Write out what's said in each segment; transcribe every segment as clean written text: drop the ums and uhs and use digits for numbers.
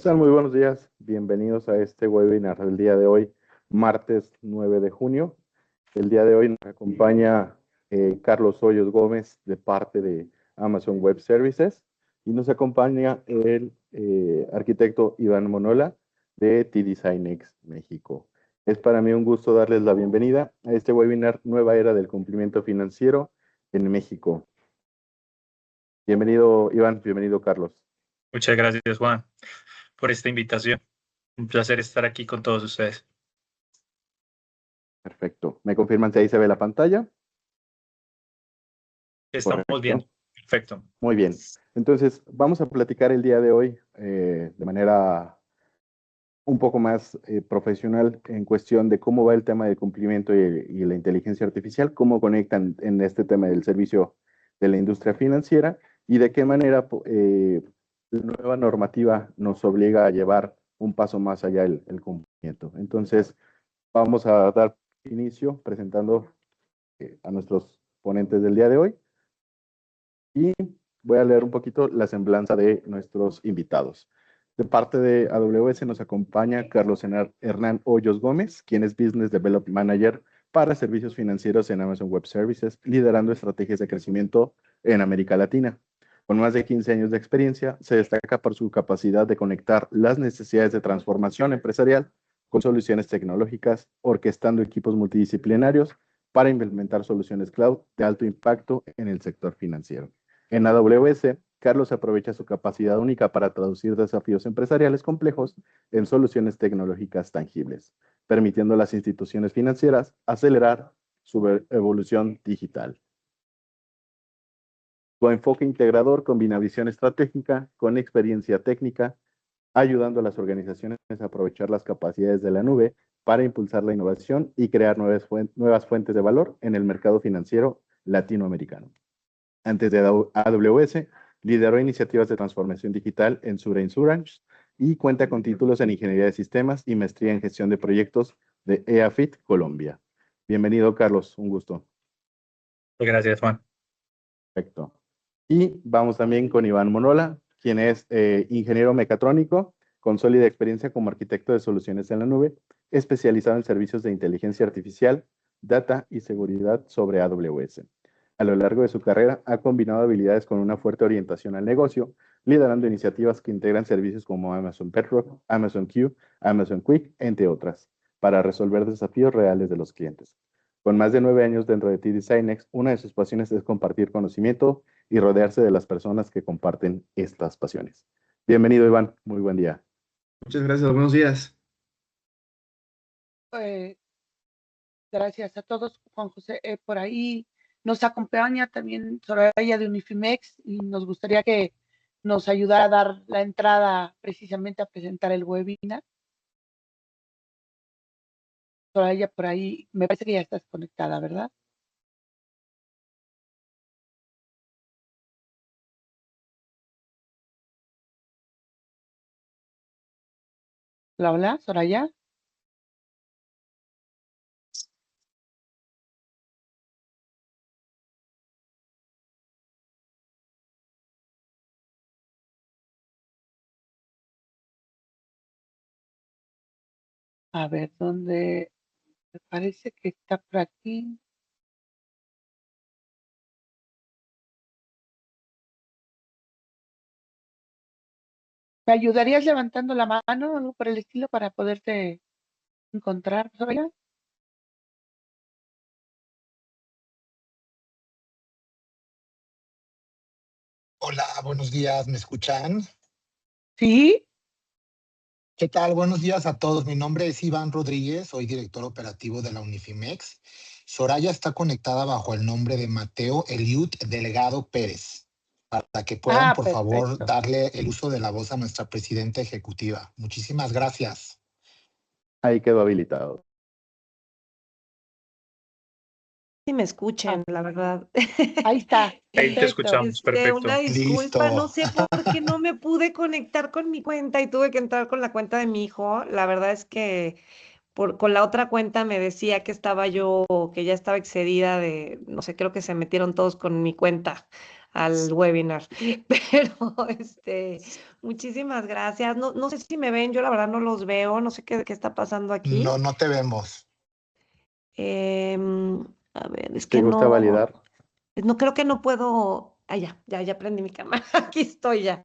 están? Muy buenos días. Bienvenidos a este webinar del día de hoy, martes 9 de junio. El día de hoy nos acompaña Carlos Hoyos Gómez de parte de Amazon Web Services y nos acompaña el arquitecto Iván Monola de T-Designex México. Es para mí un gusto darles la bienvenida a este webinar Nueva Era del Cumplimiento Financiero en México. Bienvenido Iván, bienvenido Carlos. Muchas gracias, Juan, por esta invitación. Un placer estar aquí con todos ustedes. Perfecto. ¿Me confirman si ahí se ve la pantalla? Estamos Correcto. bien. Perfecto. Muy bien. Entonces, vamos a platicar el día de hoy de manera un poco más profesional en cuestión de cómo va el tema del cumplimiento y la inteligencia artificial, cómo conectan en este tema del servicio de la industria financiera y de qué manera la nueva normativa nos obliga a llevar un paso más allá el cumplimiento. Entonces, vamos a dar inicio presentando a nuestros ponentes del día de hoy. Y voy a leer un poquito la semblanza de nuestros invitados. De parte de AWS nos acompaña Carlos Hernán Hoyos Gómez, quien es Business Development Manager para servicios financieros en Amazon Web Services, liderando estrategias de crecimiento en América Latina. Con más de 15 años de experiencia, se destaca por su capacidad de conectar las necesidades de transformación empresarial con soluciones tecnológicas, orquestando equipos multidisciplinarios para implementar soluciones cloud de alto impacto en el sector financiero. En AWS, Carlos aprovecha su capacidad única para traducir desafíos empresariales complejos en soluciones tecnológicas tangibles, permitiendo a las instituciones financieras acelerar su evolución digital. Su enfoque integrador combina visión estratégica con experiencia técnica, ayudando a las organizaciones a aprovechar las capacidades de la nube para impulsar la innovación y crear nuevas fuentes de valor en el mercado financiero latinoamericano. Antes de AWS, lideró iniciativas de transformación digital en Sura Insurance y cuenta con títulos en Ingeniería de Sistemas y maestría en Gestión de Proyectos de EAFIT Colombia. Bienvenido, Carlos. Un gusto. Gracias, Juan. Perfecto. Y vamos también con Iván Monola, quien es ingeniero mecatrónico con sólida experiencia como arquitecto de soluciones en la nube, especializado en servicios de inteligencia artificial, data y seguridad sobre AWS. A lo largo de su carrera ha combinado habilidades con una fuerte orientación al negocio, liderando iniciativas que integran servicios como Amazon Bedrock, Amazon Q, Amazon Quick, entre otras, para resolver desafíos reales de los clientes. Con más de 9 años dentro de T-Designex, una de sus pasiones es compartir conocimiento y rodearse de las personas que comparten estas pasiones. Bienvenido, Iván. Muy buen día. Muchas gracias. Buenos días. Gracias a todos, Juan José. Por ahí nos acompaña también Soraya de Unifimex y nos gustaría que nos ayudara a dar la entrada precisamente a presentar el webinar. Soraya, por ahí, me parece que ya estás conectada, ¿verdad? Hola, Soraya. A ver, ¿dónde? Me parece que está por aquí. ¿Me ayudarías levantando la mano o algo por el estilo para poderte encontrar, Soraya? Hola, buenos días, ¿me escuchan? Sí. ¿Qué tal? Buenos días a todos. Mi nombre es Iván Rodríguez, soy director operativo de la Unifimex. Soraya está conectada bajo el nombre de Mateo Eliud Delgado Pérez, para que puedan, por favor, darle el uso de la voz a nuestra presidenta ejecutiva. Muchísimas gracias. Ahí quedó habilitado. Si me escuchen, la verdad. Ahí está. Ahí te escuchamos, perfecto. Una disculpa, Listo. no sé por qué no me pude conectar con mi cuenta y tuve que entrar con la cuenta de mi hijo. La verdad es que con la otra cuenta me decía que estaba yo, que ya estaba excedida de, no sé, creo que se metieron todos con mi cuenta. al webinar. Pero muchísimas gracias. No sé si me ven, yo la verdad no los veo, no sé qué está pasando aquí. No, no te vemos. A ver, es ¿Te que gusta validar? no creo que no puedo. Ah, ya prendí mi cámara. Aquí estoy ya.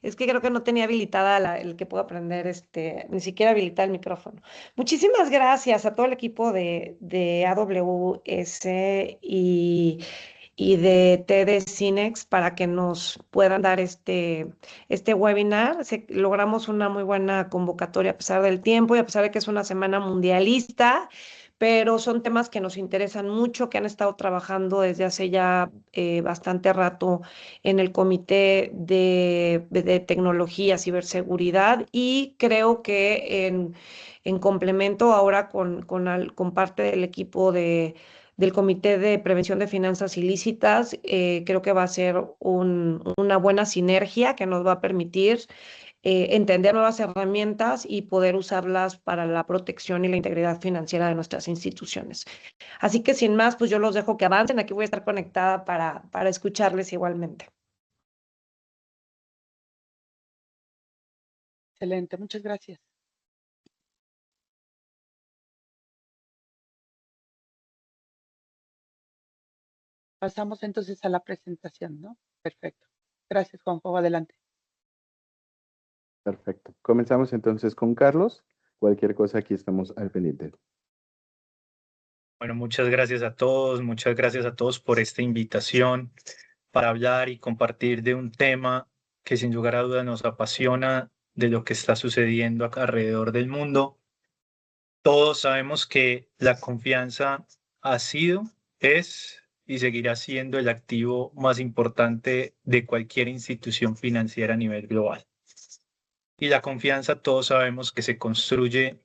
Es que creo que no tenía habilitada el que puedo aprender, ni siquiera habilitar el micrófono. Muchísimas gracias a todo el equipo de AWS y de TD Cinex para que nos puedan dar este webinar. Logramos una muy buena convocatoria a pesar del tiempo y a pesar de que es una semana mundialista, pero son temas que nos interesan mucho, que han estado trabajando desde hace ya bastante rato en el Comité de Tecnología, Ciberseguridad, y creo que en complemento ahora con parte del equipo del Comité de Prevención de Finanzas Ilícitas, creo que va a ser una buena sinergia que nos va a permitir entender nuevas herramientas y poder usarlas para la protección y la integridad financiera de nuestras instituciones. Así que sin más, pues yo los dejo que avancen. Aquí voy a estar conectada para escucharles igualmente. Excelente, muchas gracias. Pasamos entonces a la presentación, ¿no? Perfecto. Gracias, Juanjo. Adelante. Perfecto. Comenzamos entonces con Carlos. Cualquier cosa aquí estamos al pendiente. Bueno, muchas gracias a todos por esta invitación para hablar y compartir de un tema que sin lugar a dudas nos apasiona, de lo que está sucediendo acá alrededor del mundo. Todos sabemos que la confianza ha sido, es y seguirá siendo el activo más importante de cualquier institución financiera a nivel global. Y la confianza todos sabemos que se construye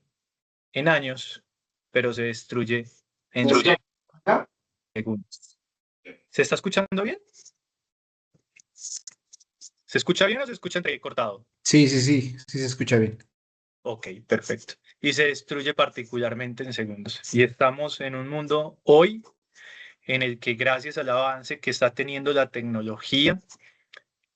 en años, pero se destruye en segundos. ¿Se está escuchando bien? ¿Se escucha bien o se escucha entrecortado? Sí, se escucha bien. Ok, perfecto. Y se destruye particularmente en segundos. Y estamos en un mundo hoy en el que gracias al avance que está teniendo la tecnología,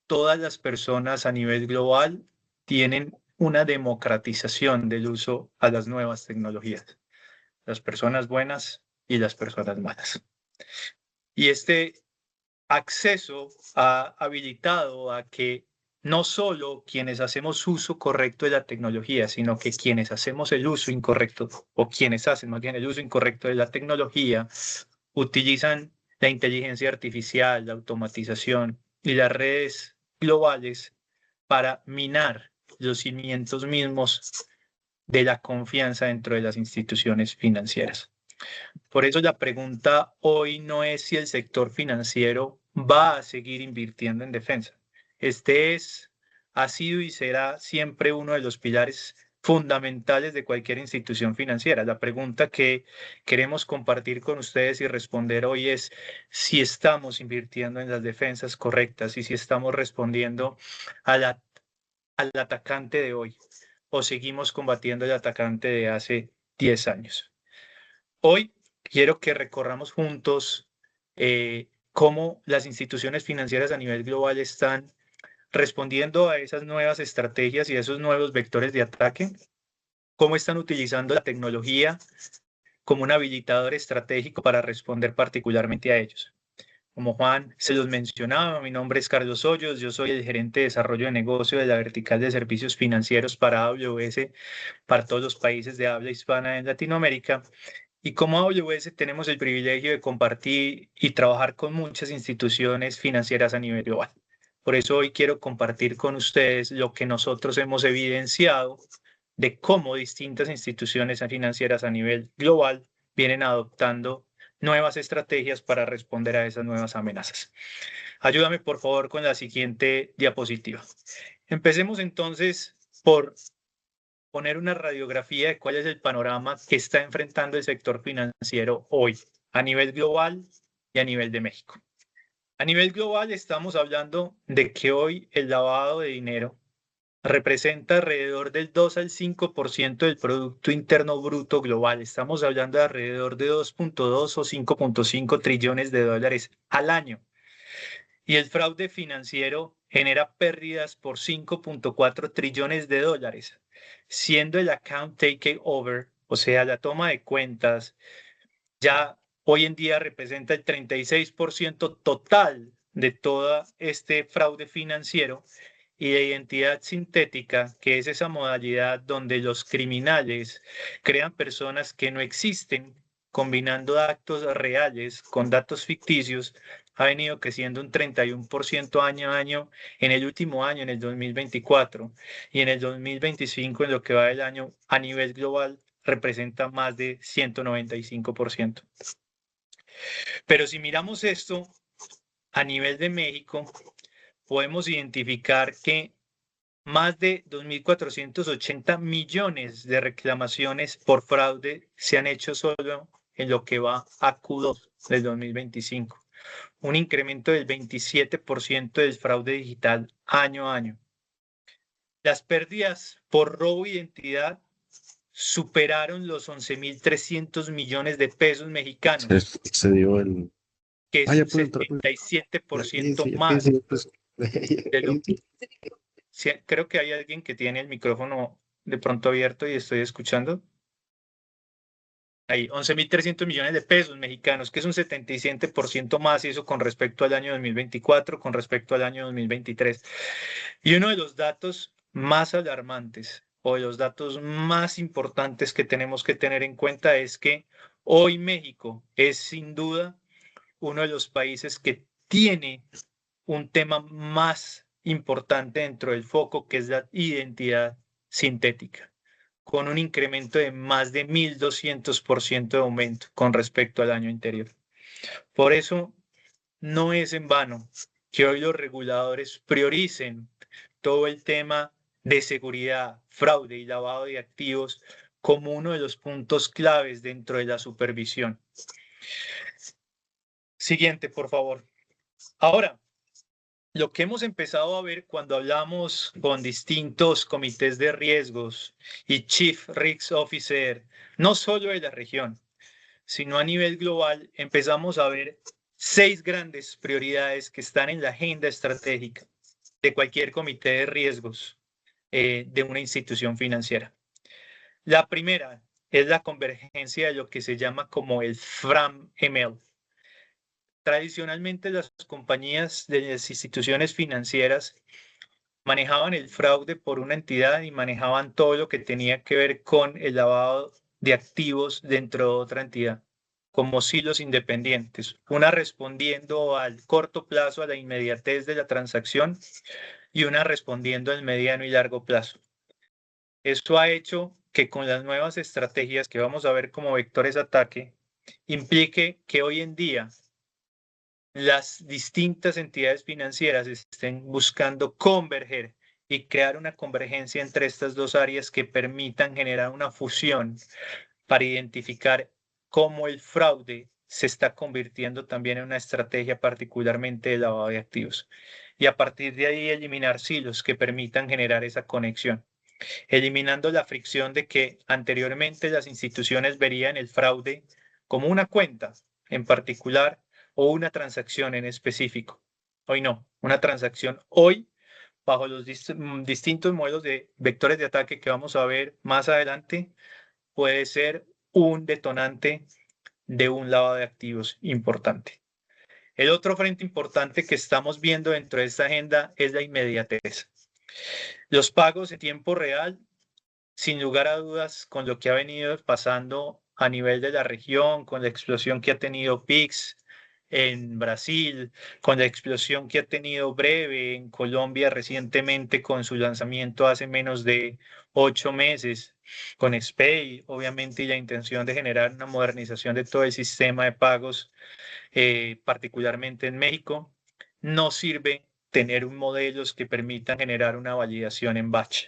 todas las personas a nivel global tienen una democratización del uso a las nuevas tecnologías. Las personas buenas y las personas malas. Y este acceso ha habilitado a que no solo quienes hacemos uso correcto de la tecnología, sino que quienes hacemos el uso incorrecto, o quienes hacen más bien el uso incorrecto de la tecnología, utilizan la inteligencia artificial, la automatización y las redes globales para minar los cimientos mismos de la confianza dentro de las instituciones financieras. Por eso la pregunta hoy no es si el sector financiero va a seguir invirtiendo en defensa. Ha sido y será siempre uno de los pilares fundamentales de cualquier institución financiera. La pregunta que queremos compartir con ustedes y responder hoy es si estamos invirtiendo en las defensas correctas y si estamos respondiendo al atacante de hoy o seguimos combatiendo el atacante de hace 10 años. Hoy quiero que recorramos juntos cómo las instituciones financieras a nivel global están respondiendo a esas nuevas estrategias y a esos nuevos vectores de ataque, cómo están utilizando la tecnología como un habilitador estratégico para responder particularmente a ellos. Como Juan se los mencionaba, mi nombre es Carlos Hoyos, yo soy el gerente de desarrollo de negocio de la vertical de servicios financieros para AWS, para todos los países de habla hispana en Latinoamérica. Y como AWS tenemos el privilegio de compartir y trabajar con muchas instituciones financieras a nivel global. Por eso hoy quiero compartir con ustedes lo que nosotros hemos evidenciado de cómo distintas instituciones financieras a nivel global vienen adoptando nuevas estrategias para responder a esas nuevas amenazas. Ayúdame, por favor, con la siguiente diapositiva. Empecemos entonces por poner una radiografía de cuál es el panorama que está enfrentando el sector financiero hoy, a nivel global y a nivel de México. A nivel global estamos hablando de que hoy el lavado de dinero representa alrededor del 2 al 5% del Producto Interno Bruto global. Estamos hablando de alrededor de 2.2 o 5.5 trillones de dólares al año. y el fraude financiero genera pérdidas por 5.4 trillones de dólares, siendo el account takeover, o sea, la toma de cuentas, ya hoy en día representa el 36% total de todo este fraude financiero, y la identidad sintética, que es esa modalidad donde los criminales crean personas que no existen, combinando datos reales con datos ficticios, ha venido creciendo un 31% año a año en el último año, en el 2024, y en el 2025, en lo que va del año, a nivel global, representa más de 195%. Pero si miramos esto a nivel de México, podemos identificar que más de 2.480 millones de reclamaciones por fraude se han hecho solo en lo que va a Q2 del 2025. Un incremento del 27% del fraude digital año a año. Las pérdidas por robo de identidad superaron los 11.300 millones de pesos mexicanos, Se dio el... que es un 77% más de lo que... Sí, creo que hay alguien que tiene el micrófono de pronto abierto y estoy escuchando. Ahí, 11.300 millones de pesos mexicanos, que es un 77% más, y eso con respecto al año 2024, con respecto al año 2023. Y uno de los datos más alarmantes o de los datos más importantes que tenemos que tener en cuenta es que hoy México es sin duda uno de los países que tiene un tema más importante dentro del foco, que es la identidad sintética, con un incremento de más de 1.200% de aumento con respecto al año anterior. Por eso, no es en vano que hoy los reguladores prioricen todo el tema de seguridad, fraude y lavado de activos como uno de los puntos claves dentro de la supervisión. Siguiente, por favor. Ahora, lo que hemos empezado a ver cuando hablamos con distintos comités de riesgos y Chief Risk Officer, no solo de la región, sino a nivel global, empezamos a ver 6 grandes prioridades que están en la agenda estratégica de cualquier comité de riesgos de una institución financiera. La primera es la convergencia de lo que se llama como el FRAM-ML. Tradicionalmente, las compañías de las instituciones financieras manejaban el fraude por una entidad y manejaban todo lo que tenía que ver con el lavado de activos dentro de otra entidad, como silos independientes, una respondiendo al corto plazo, a la inmediatez de la transacción, y una respondiendo al mediano y largo plazo. Esto ha hecho que con las nuevas estrategias que vamos a ver como vectores de ataque, implique que hoy en día las distintas entidades financieras estén buscando converger y crear una convergencia entre estas dos áreas que permitan generar una fusión para identificar cómo el fraude se está convirtiendo también en una estrategia particularmente de lavado de activos. Y a partir de ahí eliminar silos que permitan generar esa conexión, eliminando la fricción de que anteriormente las instituciones verían el fraude como una cuenta en particular o una transacción en específico. Hoy no, una transacción hoy, bajo los distintos modelos de vectores de ataque que vamos a ver más adelante, puede ser un detonante de un lavado de activos importante. El otro frente importante que estamos viendo dentro de esta agenda es la inmediatez. Los pagos en tiempo real, sin lugar a dudas, con lo que ha venido pasando a nivel de la región, con la explosión que ha tenido Pix en Brasil, con la explosión que ha tenido Breve en Colombia recientemente con su lanzamiento hace menos de 8 meses, con SPEI, obviamente, y la intención de generar una modernización de todo el sistema de pagos, particularmente en México, no sirve tener modelos que permitan generar una validación en batch,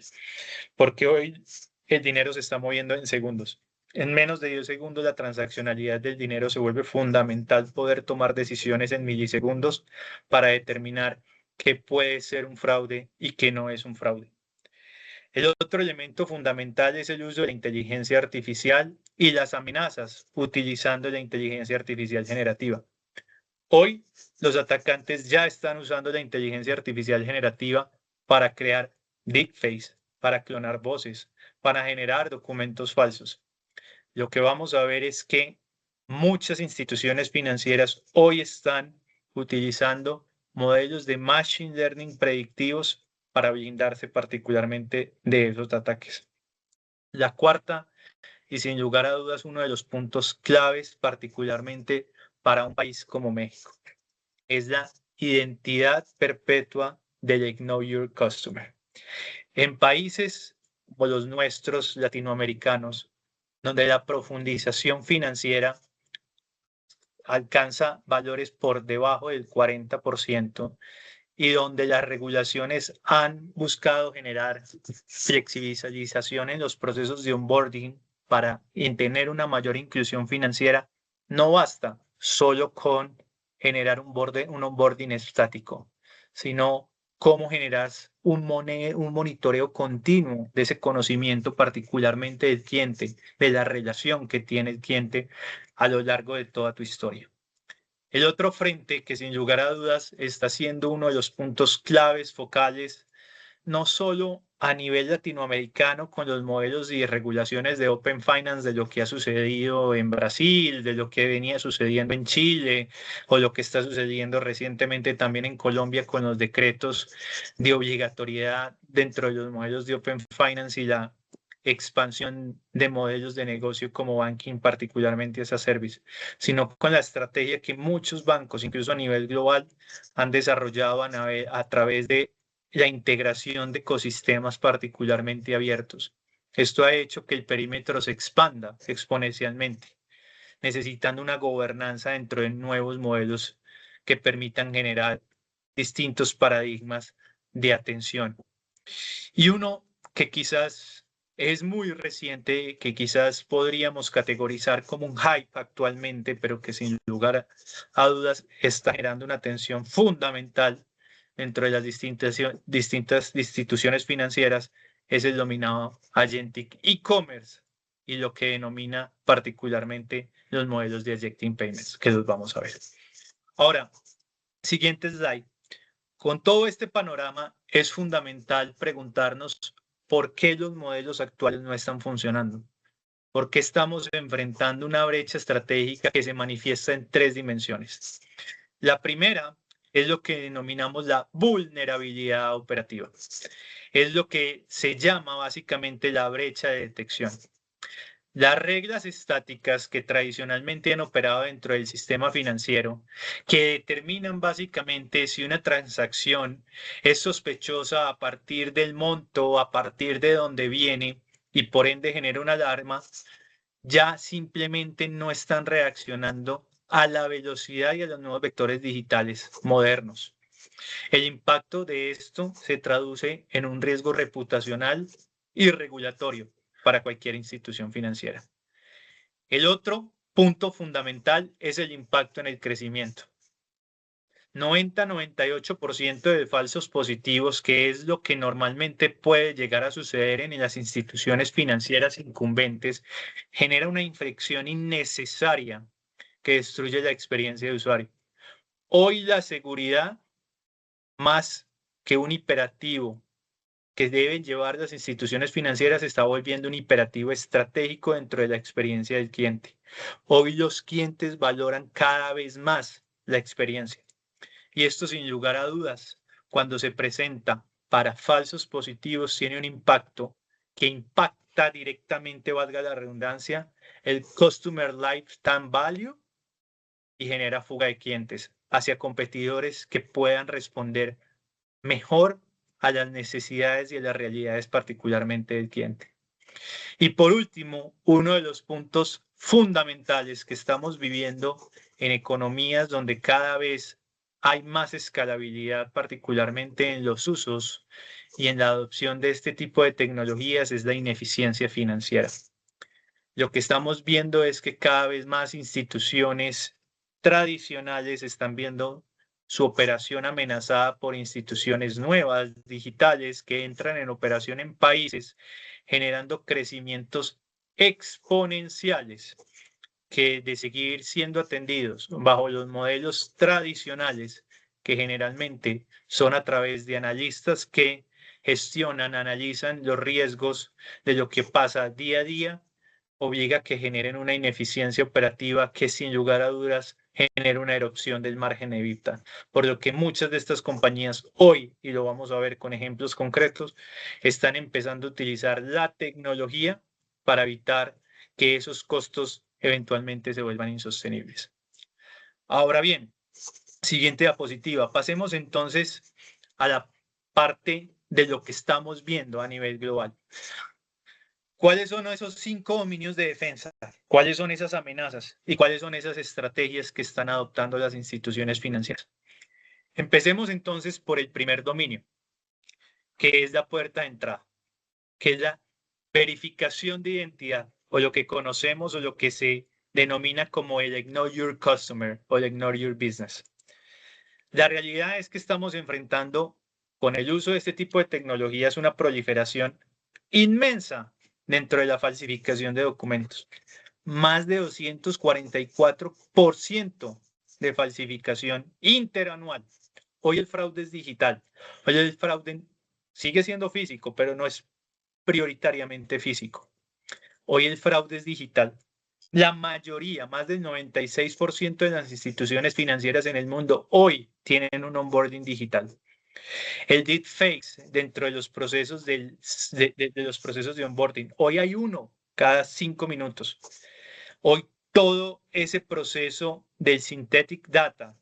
porque hoy el dinero se está moviendo en segundos. En menos de 10 segundos la transaccionalidad del dinero se vuelve fundamental, poder tomar decisiones en milisegundos para determinar qué puede ser un fraude y qué no es un fraude. El otro elemento fundamental es el uso de la inteligencia artificial y las amenazas utilizando la inteligencia artificial generativa. Hoy los atacantes ya están usando la inteligencia artificial generativa para crear deepfakes, para clonar voces, para generar documentos falsos. Lo que vamos a ver es que muchas instituciones financieras hoy están utilizando modelos de machine learning predictivos para blindarse particularmente de esos ataques. La cuarta, y sin lugar a dudas uno de los puntos claves particularmente para un país como México, es la identidad perpetua del Know Your Customer. En países como los nuestros latinoamericanos, donde la profundización financiera alcanza valores por debajo del 40% y donde las regulaciones han buscado generar flexibilización en los procesos de onboarding para tener una mayor inclusión financiera, no basta solo con generar un onboarding estático, sino cómo generar un monitoreo continuo de ese conocimiento, particularmente del cliente, de la relación que tiene el cliente a lo largo de toda tu historia. El otro frente que sin lugar a dudas está siendo uno de los puntos claves focales, no solo a nivel latinoamericano con los modelos y regulaciones de Open Finance, de lo que ha sucedido en Brasil, de lo que venía sucediendo en Chile o lo que está sucediendo recientemente también en Colombia con los decretos de obligatoriedad dentro de los modelos de Open Finance y la expansión de modelos de negocio como banking, particularmente as a service, sino con la estrategia que muchos bancos, incluso a nivel global, han desarrollado a través de la integración de ecosistemas particularmente abiertos. Esto ha hecho que el perímetro se expanda exponencialmente, necesitando una gobernanza dentro de nuevos modelos que permitan generar distintos paradigmas de atención. Y uno que quizás es muy reciente, que quizás podríamos categorizar como un hype actualmente, pero que sin lugar a dudas está generando una atención fundamental dentro de las distintas instituciones financieras, es el denominado Agentic E-Commerce y lo que denomina particularmente los modelos de Agentic Payments, que los vamos a ver. Ahora, siguiente slide. Con todo este panorama, es fundamental preguntarnos por qué los modelos actuales no están funcionando. ¿Por qué estamos enfrentando una brecha estratégica que se manifiesta en 3 dimensiones? La primera es lo que denominamos la vulnerabilidad operativa. Es lo que se llama básicamente la brecha de detección. Las reglas estáticas que tradicionalmente han operado dentro del sistema financiero, que determinan básicamente si una transacción es sospechosa a partir del monto, a partir de dónde viene y por ende genera una alarma, ya simplemente no están reaccionando a la velocidad y a los nuevos vectores digitales modernos. El impacto de esto se traduce en un riesgo reputacional y regulatorio para cualquier institución financiera. El otro punto fundamental es el impacto en el crecimiento. 90-98% de falsos positivos, que es lo que normalmente puede llegar a suceder en las instituciones financieras incumbentes, genera una inflexión innecesaria que destruye la experiencia de usuario. Hoy la seguridad, más que un imperativo que deben llevar las instituciones financieras, se está volviendo un imperativo estratégico dentro de la experiencia del cliente. Hoy los clientes valoran cada vez más la experiencia. Y esto sin lugar a dudas, cuando se presenta para falsos positivos, tiene un impacto que impacta directamente, valga la redundancia, el Customer Lifetime Value y genera fuga de clientes hacia competidores que puedan responder mejor a las necesidades y a las realidades particularmente del cliente. Y por último, uno de los puntos fundamentales que estamos viviendo en economías donde cada vez hay más escalabilidad, particularmente en los usos y en la adopción de este tipo de tecnologías, es la ineficiencia financiera. Lo que estamos viendo es que cada vez más instituciones tradicionales están viendo su operación amenazada por instituciones nuevas, digitales, que entran en operación en países, generando crecimientos exponenciales que de seguir siendo atendidos bajo los modelos tradicionales, que generalmente son a través de analistas que gestionan, analizan los riesgos de lo que pasa día a día, obliga a que generen una ineficiencia operativa que sin lugar a dudas genera una erosión del margen EBITDA. Por lo que muchas de estas compañías hoy, y lo vamos a ver con ejemplos concretos, están empezando a utilizar la tecnología para evitar que esos costos eventualmente se vuelvan insostenibles. Ahora bien, siguiente diapositiva. Pasemos entonces a la parte de lo que estamos viendo a nivel global. ¿Cuáles son esos 5 dominios de defensa? ¿Cuáles son esas amenazas? ¿Y cuáles son esas estrategias que están adoptando las instituciones financieras? Empecemos entonces por el primer dominio, que es la puerta de entrada, que es la verificación de identidad, o lo que conocemos o lo que se denomina como el Ignore Your Customer o el Ignore Your Business. La realidad es que estamos enfrentando con el uso de este tipo de tecnologías una proliferación inmensa dentro de la falsificación de documentos. Más de 244% de falsificación interanual. Hoy el fraude es digital. Hoy el fraude sigue siendo físico, pero no es prioritariamente físico. Hoy el fraude es digital. La mayoría, más del 96% de las instituciones financieras en el mundo hoy tienen un onboarding digital. El deepfakes dentro de los procesos de los procesos de onboarding. Hoy hay uno cada 5 minutos. Hoy todo ese proceso del synthetic data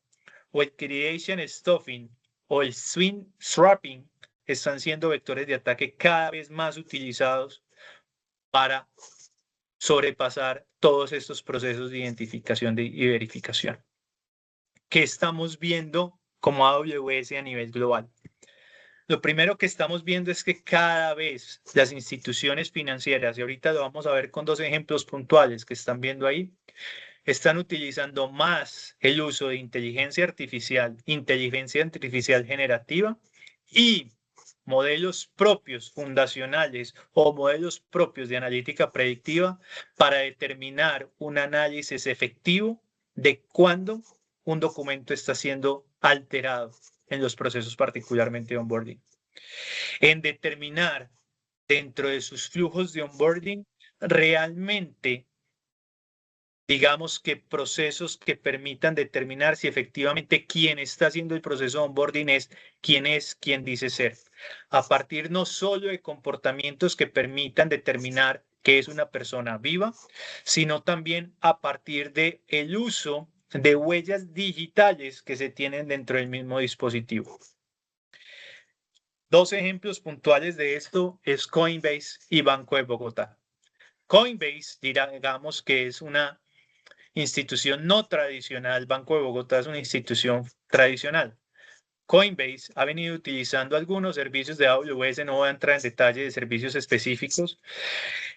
o el creation stuffing o el swing swapping están siendo vectores de ataque cada vez más utilizados para sobrepasar todos estos procesos de identificación y verificación. ¿Qué estamos viendo como AWS a nivel global? Lo primero que estamos viendo es que cada vez las instituciones financieras, y ahorita lo vamos a ver con 2 ejemplos puntuales que están viendo ahí, están utilizando más el uso de inteligencia artificial generativa y modelos propios fundacionales o modelos propios de analítica predictiva para determinar un análisis efectivo de cuándo un documento está siendo alterado en los procesos particularmente de onboarding. En determinar dentro de sus flujos de onboarding realmente, digamos que procesos que permitan determinar si efectivamente quien está haciendo el proceso de onboarding es quien dice ser. A partir no solo de comportamientos que permitan determinar que es una persona viva, sino también a partir de el uso de huellas digitales que se tienen dentro del mismo dispositivo. 2 ejemplos puntuales de esto es Coinbase y Banco de Bogotá. Coinbase, digamos que es una institución no tradicional. Banco de Bogotá es una institución tradicional. Coinbase ha venido utilizando algunos servicios de AWS, no voy a entrar en detalle de servicios específicos,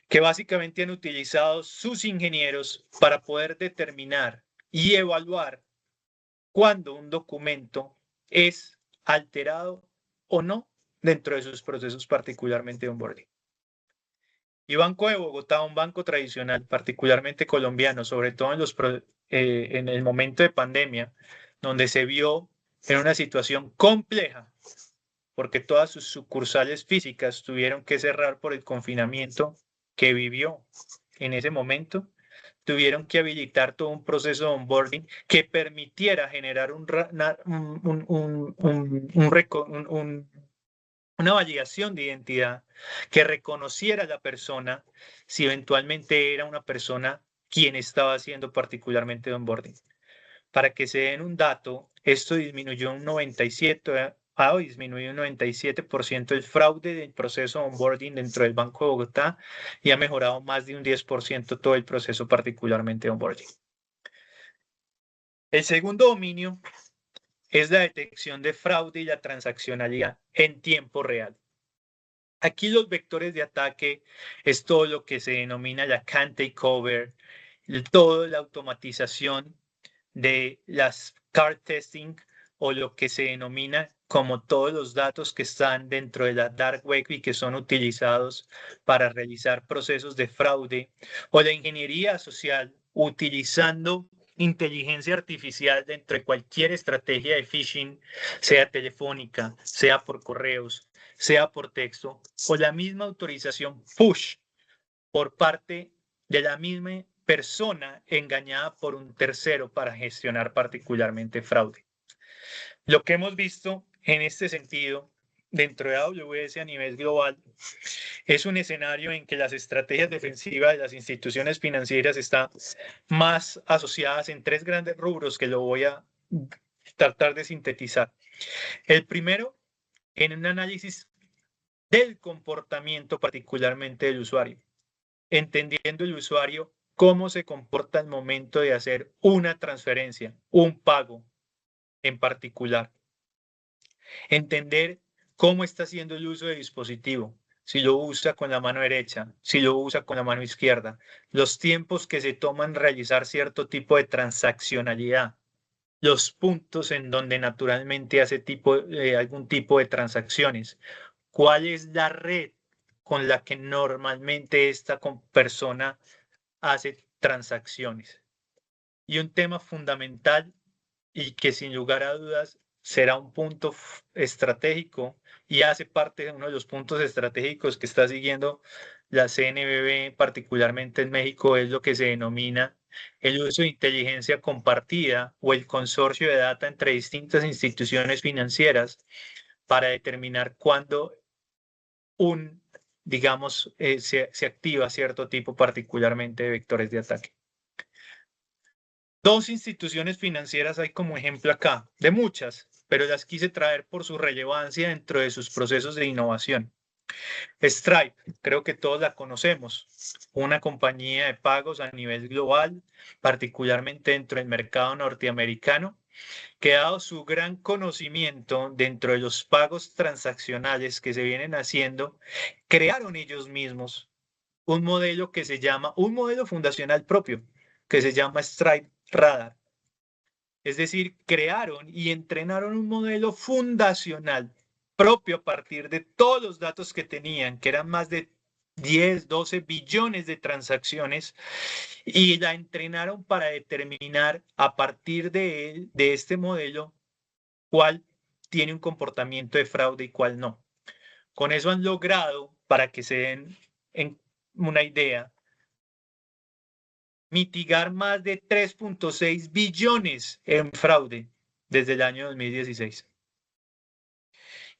que básicamente han utilizado sus ingenieros para poder determinar y evaluar cuándo un documento es alterado o no dentro de sus procesos particularmente de onboarding. Y Banco de Bogotá, un banco tradicional, particularmente colombiano, sobre todo en el momento de pandemia, donde se vio en una situación compleja, porque todas sus sucursales físicas tuvieron que cerrar por el confinamiento que vivió en ese momento, tuvieron que habilitar todo un proceso de onboarding que permitiera generar una validación de identidad que reconociera a la persona si eventualmente era una persona quien estaba haciendo particularmente de onboarding. Para que se den un dato, esto disminuyó un 97% el fraude del proceso de onboarding dentro del Banco de Bogotá y ha mejorado más de un 10% todo el proceso particularmente de onboarding. El segundo dominio es la detección de fraude y la transaccionalidad en tiempo real. Aquí los vectores de ataque es todo lo que se denomina la can takeover, toda la automatización de las card testing o lo que se denomina como todos los datos que están dentro de la dark web y que son utilizados para realizar procesos de fraude, o la ingeniería social utilizando inteligencia artificial dentro de cualquier estrategia de phishing, sea telefónica, sea por correos, sea por texto, o la misma autorización push por parte de la misma persona engañada por un tercero para gestionar particularmente fraude. Lo que hemos visto en este sentido dentro de AWS a nivel global es un escenario en que las estrategias defensivas de las instituciones financieras están más asociadas en tres grandes rubros que lo voy a tratar de sintetizar. El primero, en un análisis del comportamiento particularmente del usuario, entendiendo el usuario cómo se comporta al momento de hacer una transferencia, un pago en particular. Entender cómo está haciendo el uso del dispositivo, si lo usa con la mano derecha, si lo usa con la mano izquierda, los tiempos que se toman realizar cierto tipo de transaccionalidad, los puntos en donde naturalmente hace algún tipo de transacciones, cuál es la red con la que normalmente esta persona hace transacciones. Y un tema fundamental y que sin lugar a dudas será un punto estratégico y hace parte de uno de los puntos estratégicos que está siguiendo la CNBV, particularmente en México, es lo que se denomina el uso de inteligencia compartida o el consorcio de data entre distintas instituciones financieras para determinar cuándo se activa cierto tipo particularmente de vectores de ataque. Dos instituciones financieras hay como ejemplo acá, de muchas, pero las quise traer por su relevancia dentro de sus procesos de innovación. Stripe, creo que todos la conocemos, una compañía de pagos a nivel global, particularmente dentro del mercado norteamericano, que dado su gran conocimiento dentro de los pagos transaccionales que se vienen haciendo, crearon ellos mismos un modelo un modelo fundacional propio, que se llama Stripe Radar. Es decir, crearon y entrenaron un modelo fundacional propio a partir de todos los datos que tenían, que eran más de 10, 12 billones de transacciones, y la entrenaron para determinar a partir de este modelo cuál tiene un comportamiento de fraude y cuál no. Con eso han logrado, para que se den una idea, mitigar más de 3.6 billones en fraude desde el año 2016.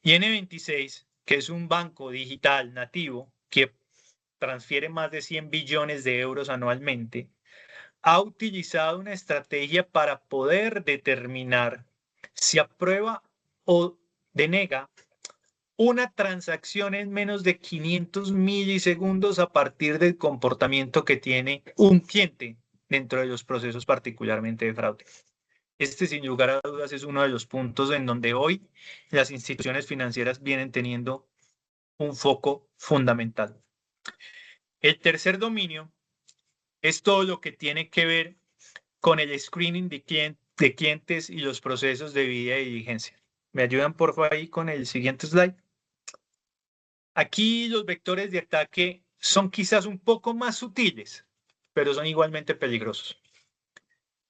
Y N26, que es un banco digital nativo que transfiere más de 100 billones de euros anualmente, ha utilizado una estrategia para poder determinar si aprueba o denega una transacción en menos de 500 milisegundos a partir del comportamiento que tiene un cliente dentro de los procesos particularmente de fraude. Este, sin lugar a dudas, es uno de los puntos en donde hoy las instituciones financieras vienen teniendo un foco fundamental. El tercer dominio es todo lo que tiene que ver con el screening de clientes y los procesos de debida diligencia. ¿Me ayudan, por favor, ahí con el siguiente slide? Aquí los vectores de ataque son quizás un poco más sutiles, pero son igualmente peligrosos.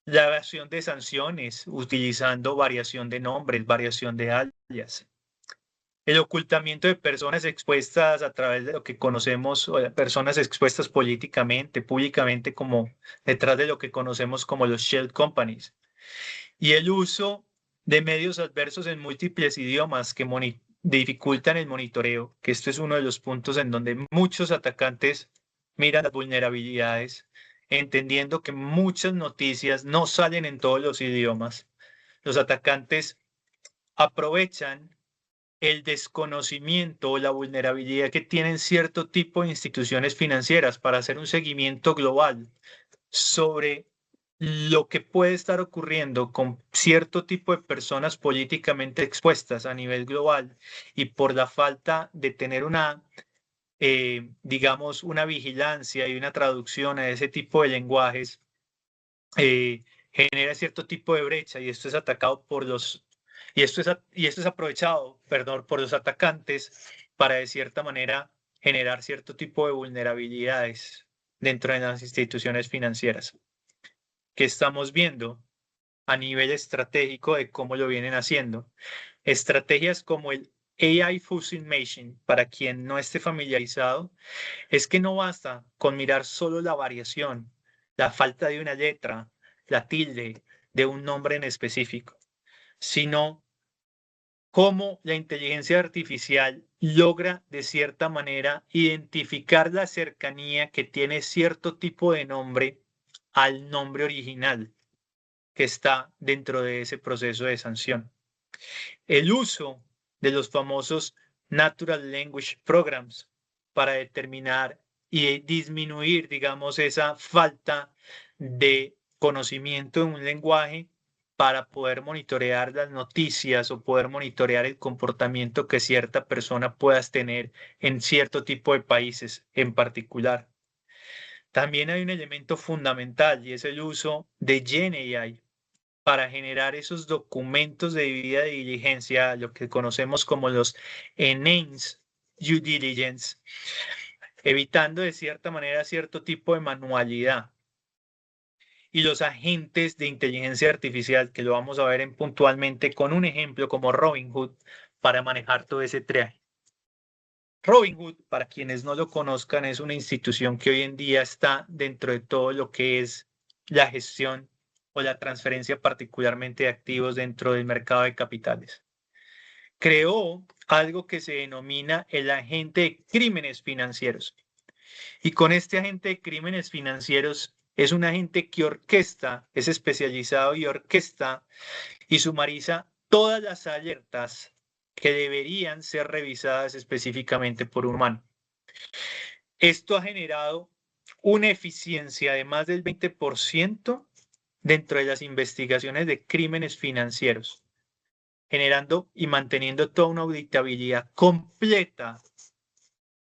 La evasión de sanciones utilizando variación de nombres, variación de alias. El ocultamiento de personas expuestas a través de lo que conocemos, o personas expuestas políticamente, públicamente, como detrás de lo que conocemos como los shell companies. Y el uso de medios adversos en múltiples idiomas que dificultan el monitoreo, que esto es uno de los puntos en donde muchos atacantes miran las vulnerabilidades, entendiendo que muchas noticias no salen en todos los idiomas. Los atacantes aprovechan el desconocimiento o la vulnerabilidad que tienen cierto tipo de instituciones financieras para hacer un seguimiento global sobre lo que puede estar ocurriendo con cierto tipo de personas políticamente expuestas a nivel global, y por la falta de tener una vigilancia y una traducción a ese tipo de lenguajes, genera cierto tipo de brecha, y esto es atacado y esto es aprovechado, por los atacantes para de cierta manera generar cierto tipo de vulnerabilidades dentro de las instituciones financieras. que estamos viendo a nivel estratégico de cómo lo vienen haciendo. Estrategias como el AI Fusion Machine, para quien no esté familiarizado, es que no basta con mirar solo la variación, la falta de una letra, la tilde de un nombre en específico, sino cómo la inteligencia artificial logra de cierta manera identificar la cercanía que tiene cierto tipo de nombre al nombre original que está dentro de ese proceso de sanción. El uso de los famosos Natural Language Programs para determinar y disminuir, digamos, esa falta de conocimiento en un lenguaje para poder monitorear las noticias o poder monitorear el comportamiento que cierta persona pueda tener en cierto tipo de países en particular. También hay un elemento fundamental y es el uso de GenAI para generar esos documentos de debida diligencia, lo que conocemos como los enhanced due diligence, evitando de cierta manera cierto tipo de manualidad. Y los agentes de inteligencia artificial, que lo vamos a ver puntualmente con un ejemplo como Robinhood, para manejar todo ese triaje. Robinhood, para quienes no lo conozcan, es una institución que hoy en día está dentro de todo lo que es la gestión o la transferencia particularmente de activos dentro del mercado de capitales. Creó algo que se denomina el agente de crímenes financieros. Y con este agente de crímenes financieros es un agente que orquesta, es especializado y orquesta y sumariza todas las alertas que deberían ser revisadas específicamente por un humano. Esto ha generado una eficiencia de más del 20% dentro de las investigaciones de crímenes financieros, generando y manteniendo toda una auditabilidad completa,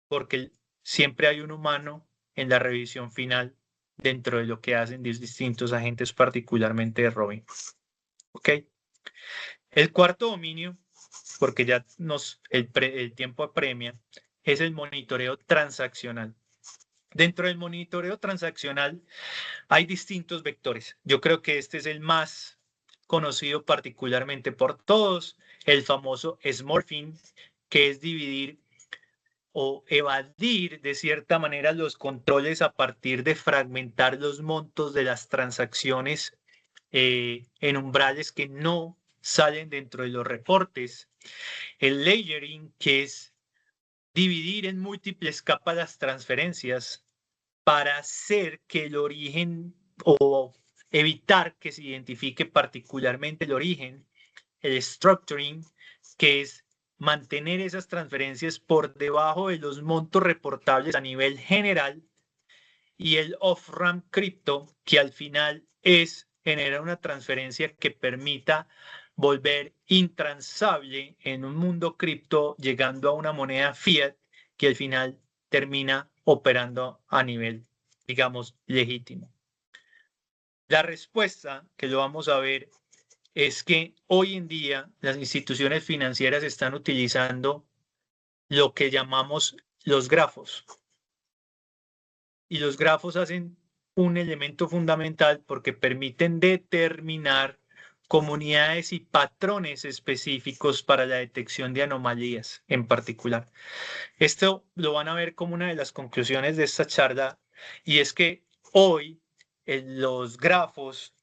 porque siempre hay un humano en la revisión final dentro de lo que hacen distintos agentes, particularmente de Robinhood. ¿Ok? El cuarto dominio, porque ya el tiempo apremia, es el monitoreo transaccional. Dentro del monitoreo transaccional hay distintos vectores. Yo creo que este es el más conocido particularmente por todos, el famoso smurfing, que es dividir o evadir de cierta manera los controles a partir de fragmentar los montos de las transacciones en umbrales que no salen dentro de los reportes. El layering, que es dividir en múltiples capas las transferencias para hacer que el origen o evitar que se identifique particularmente el origen. El structuring, que es mantener esas transferencias por debajo de los montos reportables a nivel general, y el off-ramp cripto, que al final es generar una transferencia que permita volver intransable en un mundo cripto, llegando a una moneda fiat que al final termina operando a nivel, digamos, legítimo. La respuesta, que lo vamos a ver, es que hoy en día las instituciones financieras están utilizando lo que llamamos los grafos. Y los grafos hacen un elemento fundamental porque permiten determinar comunidades y patrones específicos para la detección de anomalías en particular. Esto lo van a ver como una de las conclusiones de esta charla, y es que hoy los grafos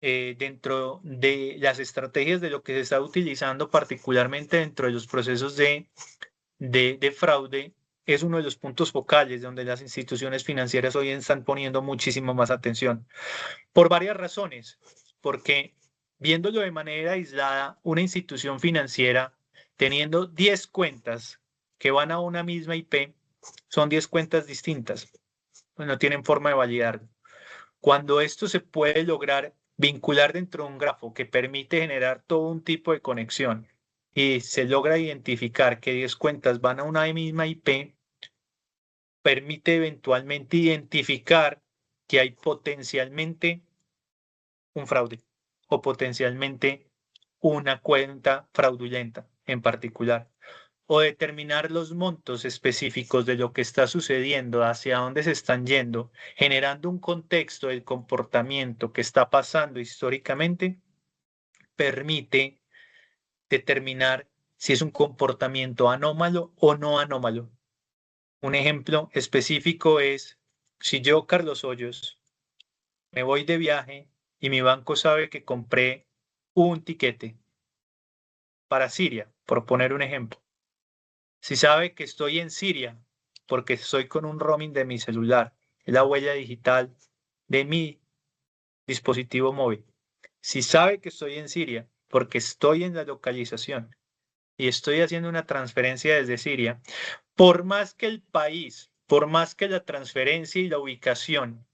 dentro de las estrategias de lo que se está utilizando, particularmente dentro de los procesos de fraude, es uno de los puntos focales donde las instituciones financieras hoy están poniendo muchísimo más atención. Por varias razones. Porque viéndolo de manera aislada, una institución financiera teniendo 10 cuentas que van a una misma IP, son 10 cuentas distintas. Pues no tienen forma de validarlo. Cuando esto se puede lograr vincular dentro de un grafo que permite generar todo un tipo de conexión y se logra identificar que 10 cuentas van a una misma IP, permite eventualmente identificar que hay potencialmente un fraude o potencialmente una cuenta fraudulenta en particular. o determinar los montos específicos de lo que está sucediendo, hacia dónde se están yendo, generando un contexto del comportamiento que está pasando históricamente, permite determinar si es un comportamiento anómalo o no anómalo. Un ejemplo específico es, si yo, Carlos Hoyos, me voy de viaje y mi banco sabe que compré un tiquete para Siria, por poner un ejemplo. Si sabe que estoy en Siria porque estoy con un roaming de mi celular, es la huella digital de mi dispositivo móvil. Si sabe que estoy en Siria porque estoy en la localización y estoy haciendo una transferencia desde Siria, por más que el país, por más que la transferencia y la ubicación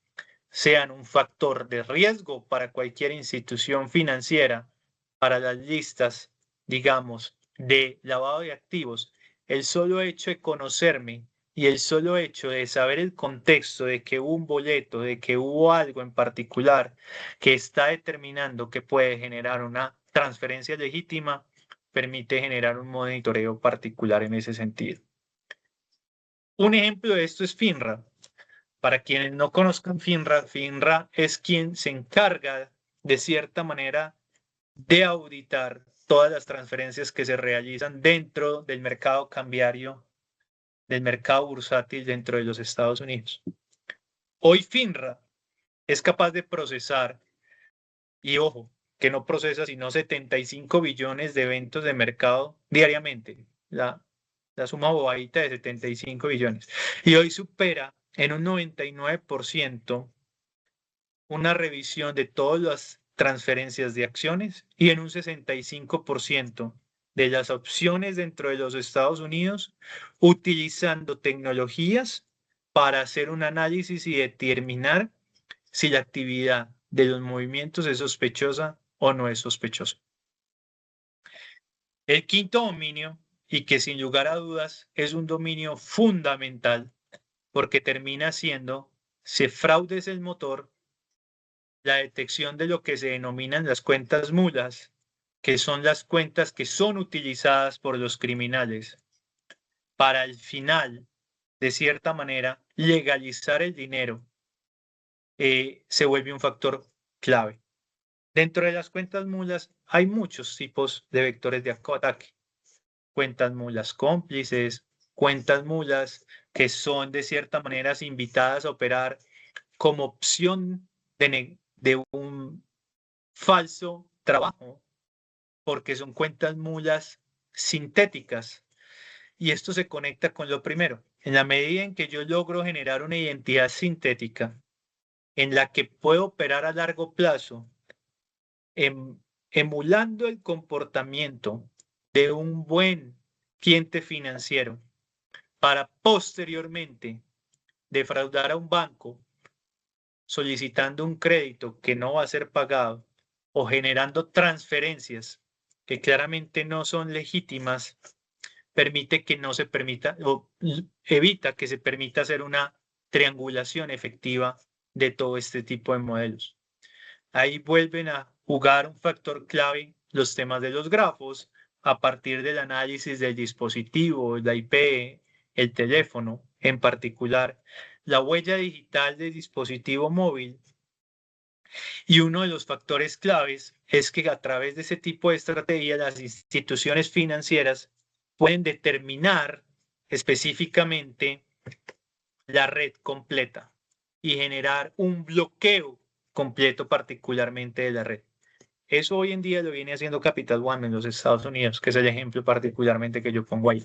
sean un factor de riesgo para cualquier institución financiera, para las listas, digamos, de lavado de activos, el solo hecho de conocerme y el solo hecho de saber el contexto de que hubo un boleto, de que hubo algo en particular que está determinando que puede generar una transferencia legítima, permite generar un monitoreo particular en ese sentido. Un ejemplo de esto es FINRA. Para quienes no conozcan FINRA es quien se encarga de cierta manera de auditar todas las transferencias que se realizan dentro del mercado cambiario, del mercado bursátil dentro de los Estados Unidos. Hoy FINRA es capaz de procesar, y ojo, que no procesa sino 75 billones de eventos de mercado diariamente, la suma bobadita de 75 billones. Y hoy supera en un 99% una revisión de todas las transferencias de acciones y en un 65% de las opciones dentro de los Estados Unidos, utilizando tecnologías para hacer un análisis y determinar si la actividad de los movimientos es sospechosa o no es sospechosa. El quinto dominio, y que sin lugar a dudas es un dominio fundamental, porque termina siendo, si fraude es el motor, la detección de lo que se denominan las cuentas mulas, que son las cuentas que son utilizadas por los criminales para al final, de cierta manera, legalizar el dinero, se vuelve un factor clave. Dentro de las cuentas mulas hay muchos tipos de vectores de ataque. Cuentas mulas cómplices, cuentas mulas que son de cierta manera invitadas a operar como opción de un falso trabajo, porque son cuentas mulas sintéticas. Y esto se conecta con lo primero. En la medida en que yo logro generar una identidad sintética en la que puedo operar a largo plazo, emulando el comportamiento de un buen cliente financiero para posteriormente defraudar a un banco solicitando un crédito que no va a ser pagado o generando transferencias que claramente no son legítimas, permite que no se permita o evita que se permita hacer una triangulación efectiva de todo este tipo de modelos. Ahí vuelven a jugar un factor clave los temas de los grafos a partir del análisis del dispositivo, la IP, el teléfono, en particular la huella digital del dispositivo móvil. Y uno de los factores claves es que a través de ese tipo de estrategia las instituciones financieras pueden determinar específicamente la red completa y generar un bloqueo completo particularmente de la red. Eso hoy en día lo viene haciendo Capital One en los Estados Unidos, que es el ejemplo particularmente que yo pongo ahí.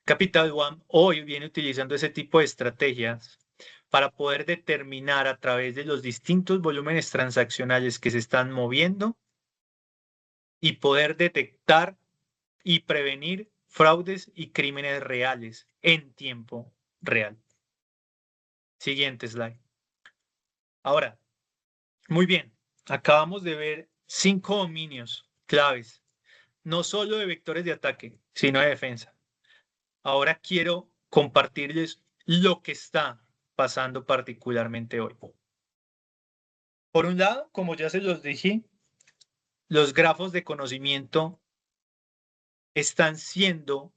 Capital One hoy viene utilizando ese tipo de estrategias para poder determinar a través de los distintos volúmenes transaccionales que se están moviendo y poder detectar y prevenir fraudes y crímenes reales en tiempo real. Siguiente slide. Ahora, muy bien, acabamos de ver 5 dominios claves, no solo de vectores de ataque, sino de defensa. Ahora quiero compartirles lo que está pasando particularmente hoy. Por un lado, como ya se los dije, los grafos de conocimiento están siendo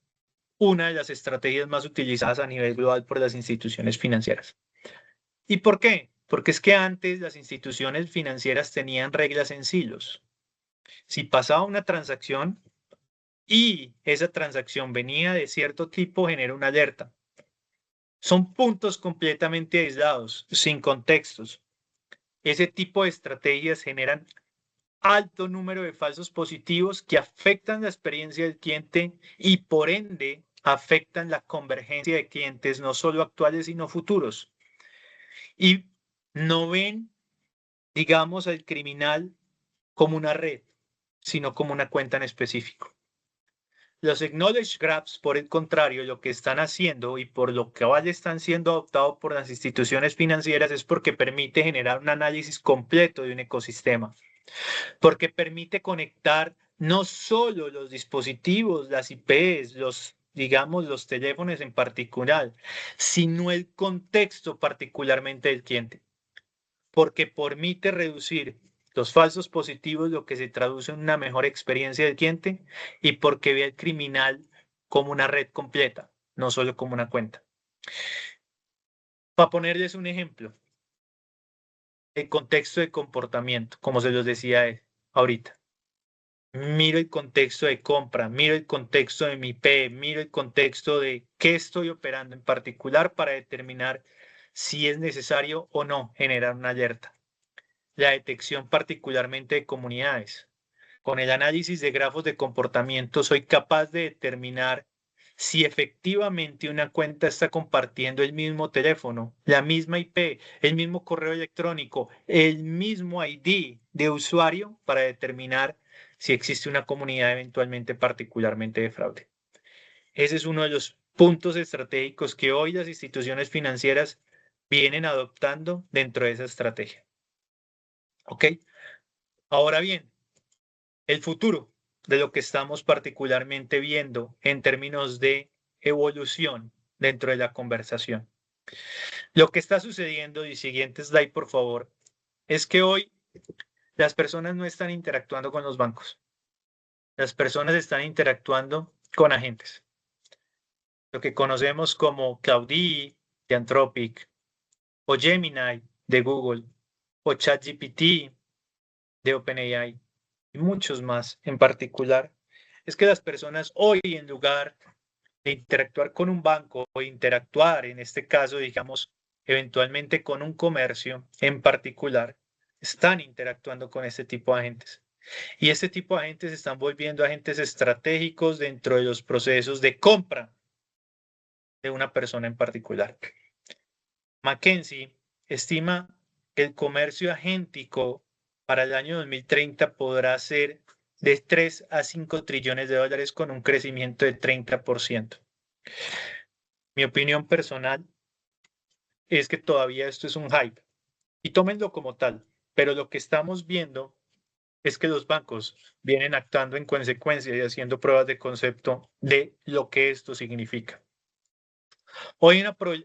una de las estrategias más utilizadas a nivel global por las instituciones financieras. ¿Y por qué? Porque es que antes las instituciones financieras tenían reglas en silos. Si pasaba una transacción y esa transacción venía de cierto tipo, genera una alerta. Son puntos completamente aislados, sin contextos. Ese tipo de estrategias generan alto número de falsos positivos que afectan la experiencia del cliente y por ende afectan la convergencia de clientes no solo actuales sino futuros. Y no ven, digamos, al criminal como una red, sino como una cuenta en específico. Los Acknowledge Graphs, por el contrario, lo que están haciendo y por lo que ahora están siendo adoptados por las instituciones financieras es porque permite generar un análisis completo de un ecosistema, porque permite conectar no solo los dispositivos, las IPs, digamos, los teléfonos en particular, sino el contexto particularmente del cliente, porque permite reducir los falsos positivos, lo que se traduce en una mejor experiencia del cliente, y porque ve al criminal como una red completa, no solo como una cuenta. Para ponerles un ejemplo, el contexto de comportamiento, como se los decía ahorita. Miro el contexto de compra, miro el contexto de mi IP, miro el contexto de qué estoy operando en particular para determinar si es necesario o no generar una alerta. La detección particularmente de comunidades. Con el análisis de grafos de comportamiento soy capaz de determinar si efectivamente una cuenta está compartiendo el mismo teléfono, la misma IP, el mismo correo electrónico, el mismo ID de usuario para determinar si existe una comunidad eventualmente particularmente de fraude. Ese es uno de los puntos estratégicos que hoy las instituciones financieras vienen adoptando dentro de esa estrategia. ¿Ok? Ahora bien, el futuro de lo que estamos particularmente viendo en términos de evolución dentro de la conversación. Lo que está sucediendo, y siguiente slide por favor, es que hoy las personas no están interactuando con los bancos. Las personas están interactuando con agentes. Lo que conocemos como Claudie de Anthropic, o Gemini de Google, o ChatGPT de OpenAI, y muchos más en particular, es que las personas hoy, en lugar de interactuar con un banco o interactuar, en este caso, digamos, eventualmente con un comercio en particular, están interactuando con este tipo de agentes. Y este tipo de agentes se están volviendo agentes estratégicos dentro de los procesos de compra de una persona en particular. McKinsey estima que el comercio agéntico para el año 2030 podrá ser de 3 a 5 trillones de dólares con un crecimiento de 30%. Mi opinión personal es que todavía esto es un hype y tómenlo como tal, pero lo que estamos viendo es que los bancos vienen actuando en consecuencia y haciendo pruebas de concepto de lo que esto significa. Hoy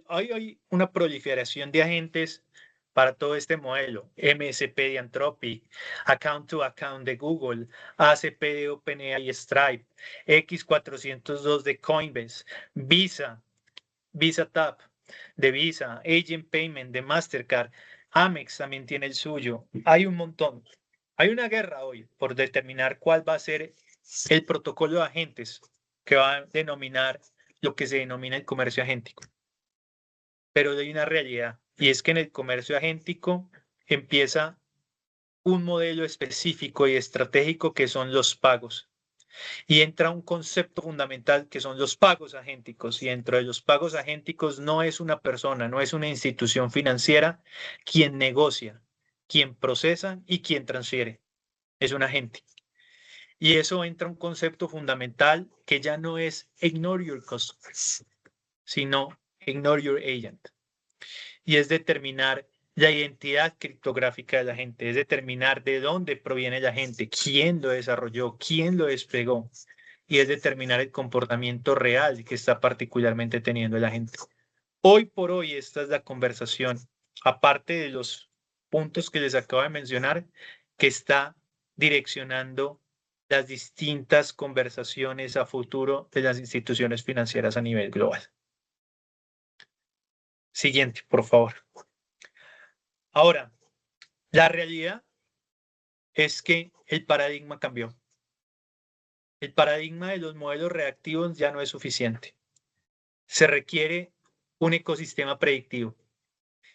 hay una proliferación de agentes para todo este modelo. MSP de Anthropic, Account to Account de Google, ACP de OpenAI y Stripe, X402 de Coinbase, Visa Tap de Visa, Agent Payment de Mastercard, Amex también tiene el suyo. Hay un montón. Hay una guerra hoy por determinar cuál va a ser el protocolo de agentes que va a denominar lo que se denomina el comercio agéntico. Pero hay una realidad, y es que en el comercio agéntico empieza un modelo específico y estratégico que son los pagos. Y entra un concepto fundamental que son los pagos agénticos. Y dentro de los pagos agénticos no es una persona, no es una institución financiera quien negocia, quien procesa y quien transfiere. Es un agente. Y eso entra un concepto fundamental que ya no es ignore your customers, sino ignore your agent. Y es determinar la identidad criptográfica de la gente, es determinar de dónde proviene la gente, quién lo desarrolló, quién lo desplegó, y es determinar el comportamiento real que está particularmente teniendo la gente. Hoy por hoy esta es la conversación, aparte de los puntos que les acabo de mencionar, que está direccionando las distintas conversaciones a futuro de las instituciones financieras a nivel global. Siguiente, por favor. Ahora, la realidad es que el paradigma cambió. El paradigma de los modelos reactivos ya no es suficiente. Se requiere un ecosistema predictivo.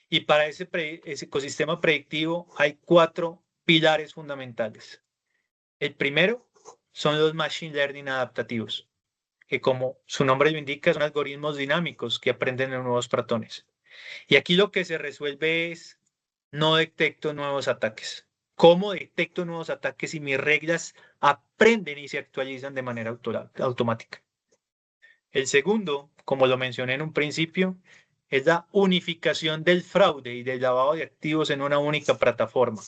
Y para ese ecosistema predictivo hay 4 pilares fundamentales. El primero son los machine learning adaptativos, que como su nombre lo indica, son algoritmos dinámicos que aprenden de nuevos patrones. Y aquí lo que se resuelve es, no detecto nuevos ataques. ¿Cómo detecto nuevos ataques si mis reglas aprenden y se actualizan de manera automática? El segundo, como lo mencioné en un principio, es la unificación del fraude y del lavado de activos en una única plataforma.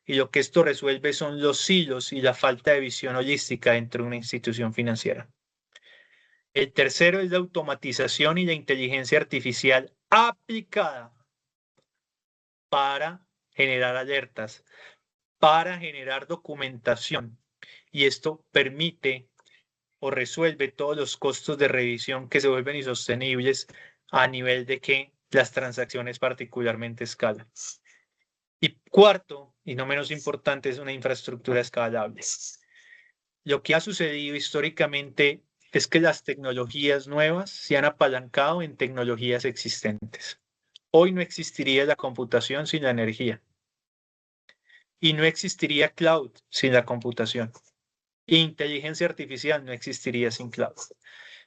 Y lo que esto resuelve son los silos y la falta de visión holística dentro de una institución financiera. El tercero es la automatización y la inteligencia artificial aplicada para generar alertas, para generar documentación. Y esto permite o resuelve todos los costos de revisión que se vuelven insostenibles a nivel de que las transacciones particularmente escalan. Y cuarto, y no menos importante, es una infraestructura escalable. Lo que ha sucedido históricamente es que las tecnologías nuevas se han apalancado en tecnologías existentes. Hoy no existiría la computación sin la energía. Y no existiría cloud sin la computación. Inteligencia artificial no existiría sin cloud.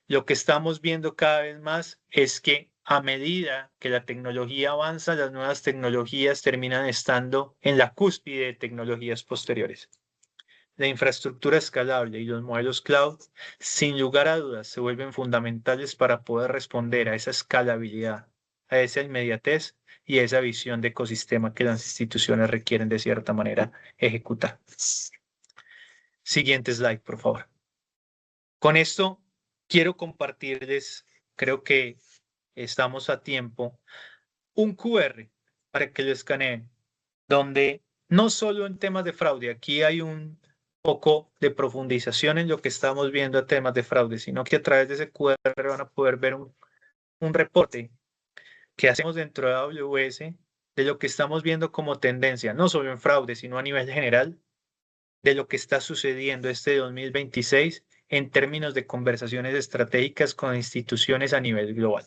Lo que estamos viendo cada vez más es que a medida que la tecnología avanza, las nuevas tecnologías terminan estando en la cúspide de tecnologías posteriores. La infraestructura escalable y los modelos cloud, sin lugar a dudas, se vuelven fundamentales para poder responder a esa escalabilidad, a esa inmediatez y a esa visión de ecosistema que las instituciones requieren de cierta manera ejecutar. Siguiente slide, por favor. Con esto quiero compartirles, creo que estamos a tiempo, un QR para que lo escaneen, donde no solo en temas de fraude, aquí hay un poco de profundización en lo que estamos viendo a temas de fraude, sino que a través de ese QR van a poder ver un reporte que hacemos dentro de AWS de lo que estamos viendo como tendencia, no solo en fraude, sino a nivel general, de lo que está sucediendo este 2026 en términos de conversaciones estratégicas con instituciones a nivel global.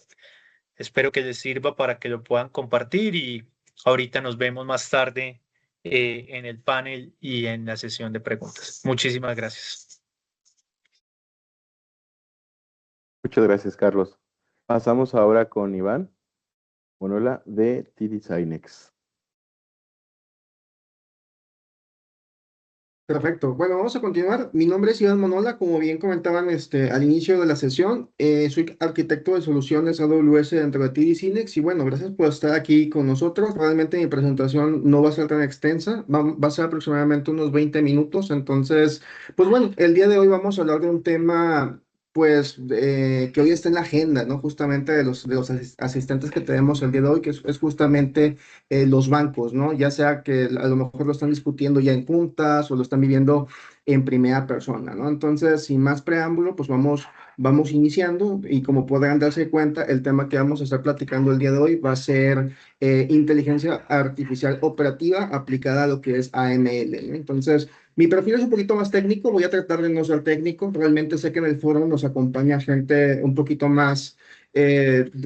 Espero que les sirva para que lo puedan compartir y ahorita nos vemos más tarde en el panel y en la sesión de preguntas. Muchísimas gracias. Muchas gracias, Carlos. Pasamos ahora con Iván Monola de T-Designex. Perfecto. Bueno, vamos a continuar. Mi nombre es Iván Monola, como bien comentaban al inicio de la sesión. Soy arquitecto de soluciones AWS dentro de T-Designex y bueno, gracias por estar aquí con nosotros. Realmente mi presentación no va a ser tan extensa, va a ser aproximadamente unos 20 minutos. Entonces, pues bueno, el día de hoy vamos a hablar de un tema pues que hoy está en la agenda, ¿no? Justamente de los asistentes que tenemos el día de hoy, que es justamente los bancos, ¿no? Ya sea que a lo mejor lo están discutiendo ya en juntas o lo están viviendo en primera persona, ¿no? Entonces, sin más preámbulo, pues vamos iniciando y como podrán darse cuenta, el tema que vamos a estar platicando el día de hoy va a ser inteligencia artificial operativa aplicada a lo que es AML, ¿no? Entonces, mi perfil es un poquito más técnico, voy a tratar de no ser técnico, realmente sé que en el foro nos acompaña gente un poquito más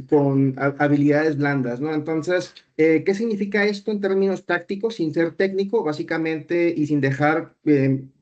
con habilidades blandas, ¿no? Entonces, ¿qué significa esto en términos prácticos sin ser técnico, básicamente, y sin dejar,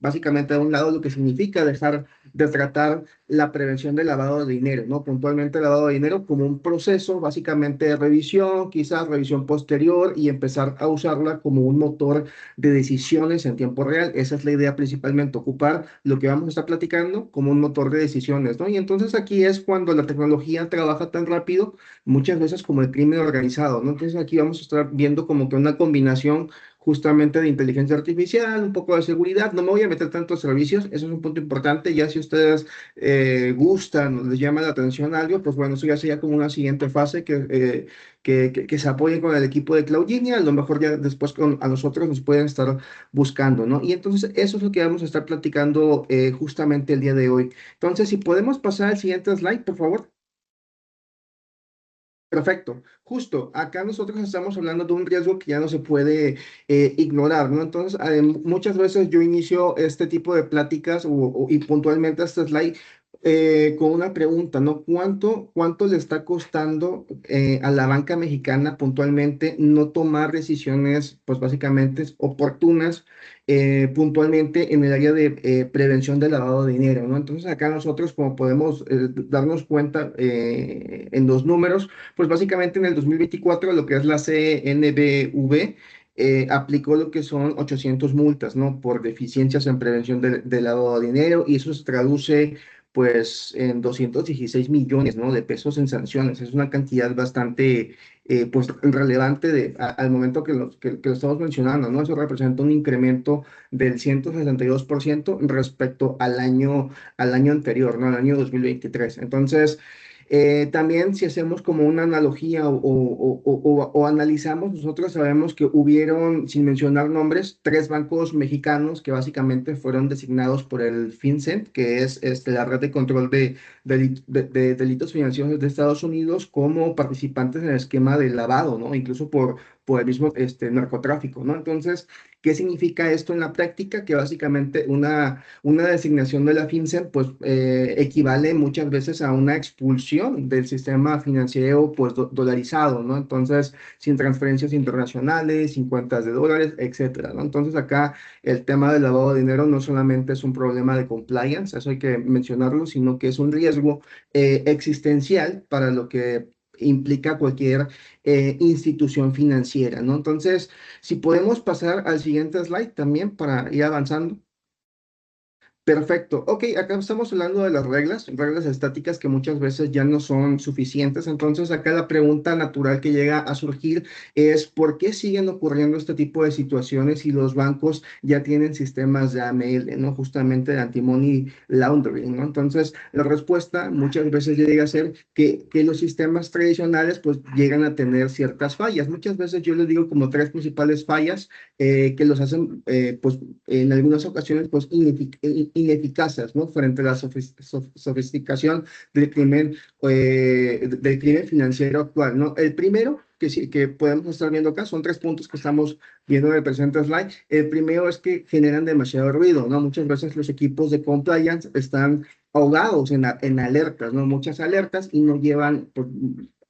básicamente, a un lado lo que significa dejar de tratar la prevención del lavado de dinero, ¿no? Puntualmente el lavado de dinero como un proceso, básicamente, de revisión, quizás revisión posterior, y empezar a usarla como un motor de decisiones en tiempo real. Esa es la idea principalmente, ocupar lo que vamos a estar platicando como un motor de decisiones, ¿no? Y entonces aquí es cuando la tecnología trabaja tan rápido, muchas veces como el crimen organizado, ¿no? Entonces aquí vamos podríamos estar viendo como que una combinación justamente de inteligencia artificial, un poco de seguridad. No me voy a meter tanto a servicios, eso es un punto importante. Ya si ustedes gustan o les llama la atención algo, pues bueno, eso ya sería como una siguiente fase que se apoyen con el equipo de CloudGenie. A lo mejor ya después a nosotros nos pueden estar buscando, ¿no? Y entonces eso es lo que vamos a estar platicando justamente el día de hoy. Entonces, si podemos pasar al siguiente slide, por favor. Perfecto. Justo, acá nosotros estamos hablando de un riesgo que ya no se puede ignorar, ¿no? Entonces, muchas veces yo inicio este tipo de pláticas y puntualmente este slide con una pregunta, ¿no? ¿Cuánto le está costando a la banca mexicana puntualmente no tomar decisiones, pues básicamente oportunas, puntualmente en el área de prevención del lavado de dinero, ¿no? Entonces, acá nosotros, como podemos darnos cuenta en los números, pues básicamente en el 2024 lo que es la CNBV aplicó lo que son 800 multas, ¿no? Por deficiencias en prevención del lavado de dinero, y eso se traduce pues en 216 millones, ¿no? De pesos en sanciones. Es una cantidad bastante pues relevante al momento que lo estamos mencionando, ¿no? Eso representa un incremento del 162% respecto al año anterior, ¿no? Al año 2023. Entonces, también si hacemos como una analogía o analizamos, nosotros sabemos que hubieron, sin mencionar nombres, 3 bancos mexicanos que básicamente fueron designados por el FinCEN, que es la red de control de delitos financieros de Estados Unidos, como participantes en el esquema de lavado, ¿no? Incluso por el mismo narcotráfico, ¿no? Entonces, ¿qué significa esto en la práctica? Que básicamente una designación de la FinCEN pues equivale muchas veces a una expulsión del sistema financiero pues dolarizado, ¿no? Entonces, sin transferencias internacionales, sin cuentas de dólares, etcétera, ¿no? Entonces, acá el tema del lavado de dinero no solamente es un problema de compliance, eso hay que mencionarlo, sino que es un riesgo existencial para lo que implica cualquier institución financiera, ¿no? Entonces, si podemos pasar al siguiente slide también para ir avanzando. Perfecto. Ok, acá estamos hablando de las reglas estáticas que muchas veces ya no son suficientes. Entonces, acá la pregunta natural que llega a surgir es ¿por qué siguen ocurriendo este tipo de situaciones si los bancos ya tienen sistemas de AML, ¿no? Justamente de anti-money laundering, ¿no? Entonces, la respuesta muchas veces llega a ser que los sistemas tradicionales pues llegan a tener ciertas fallas. Muchas veces yo les digo como 3 principales fallas que los hacen pues en algunas ocasiones pues ineficaces, ¿no? Frente a la sofisticación del crimen financiero actual, ¿no? El primero que sí, que podemos estar viendo acá son 3 puntos que estamos viendo en el presente slide. El primero es que generan demasiado ruido, ¿no? Muchas veces los equipos de compliance están ahogados en alertas, ¿no? Muchas alertas y no llevan, pues,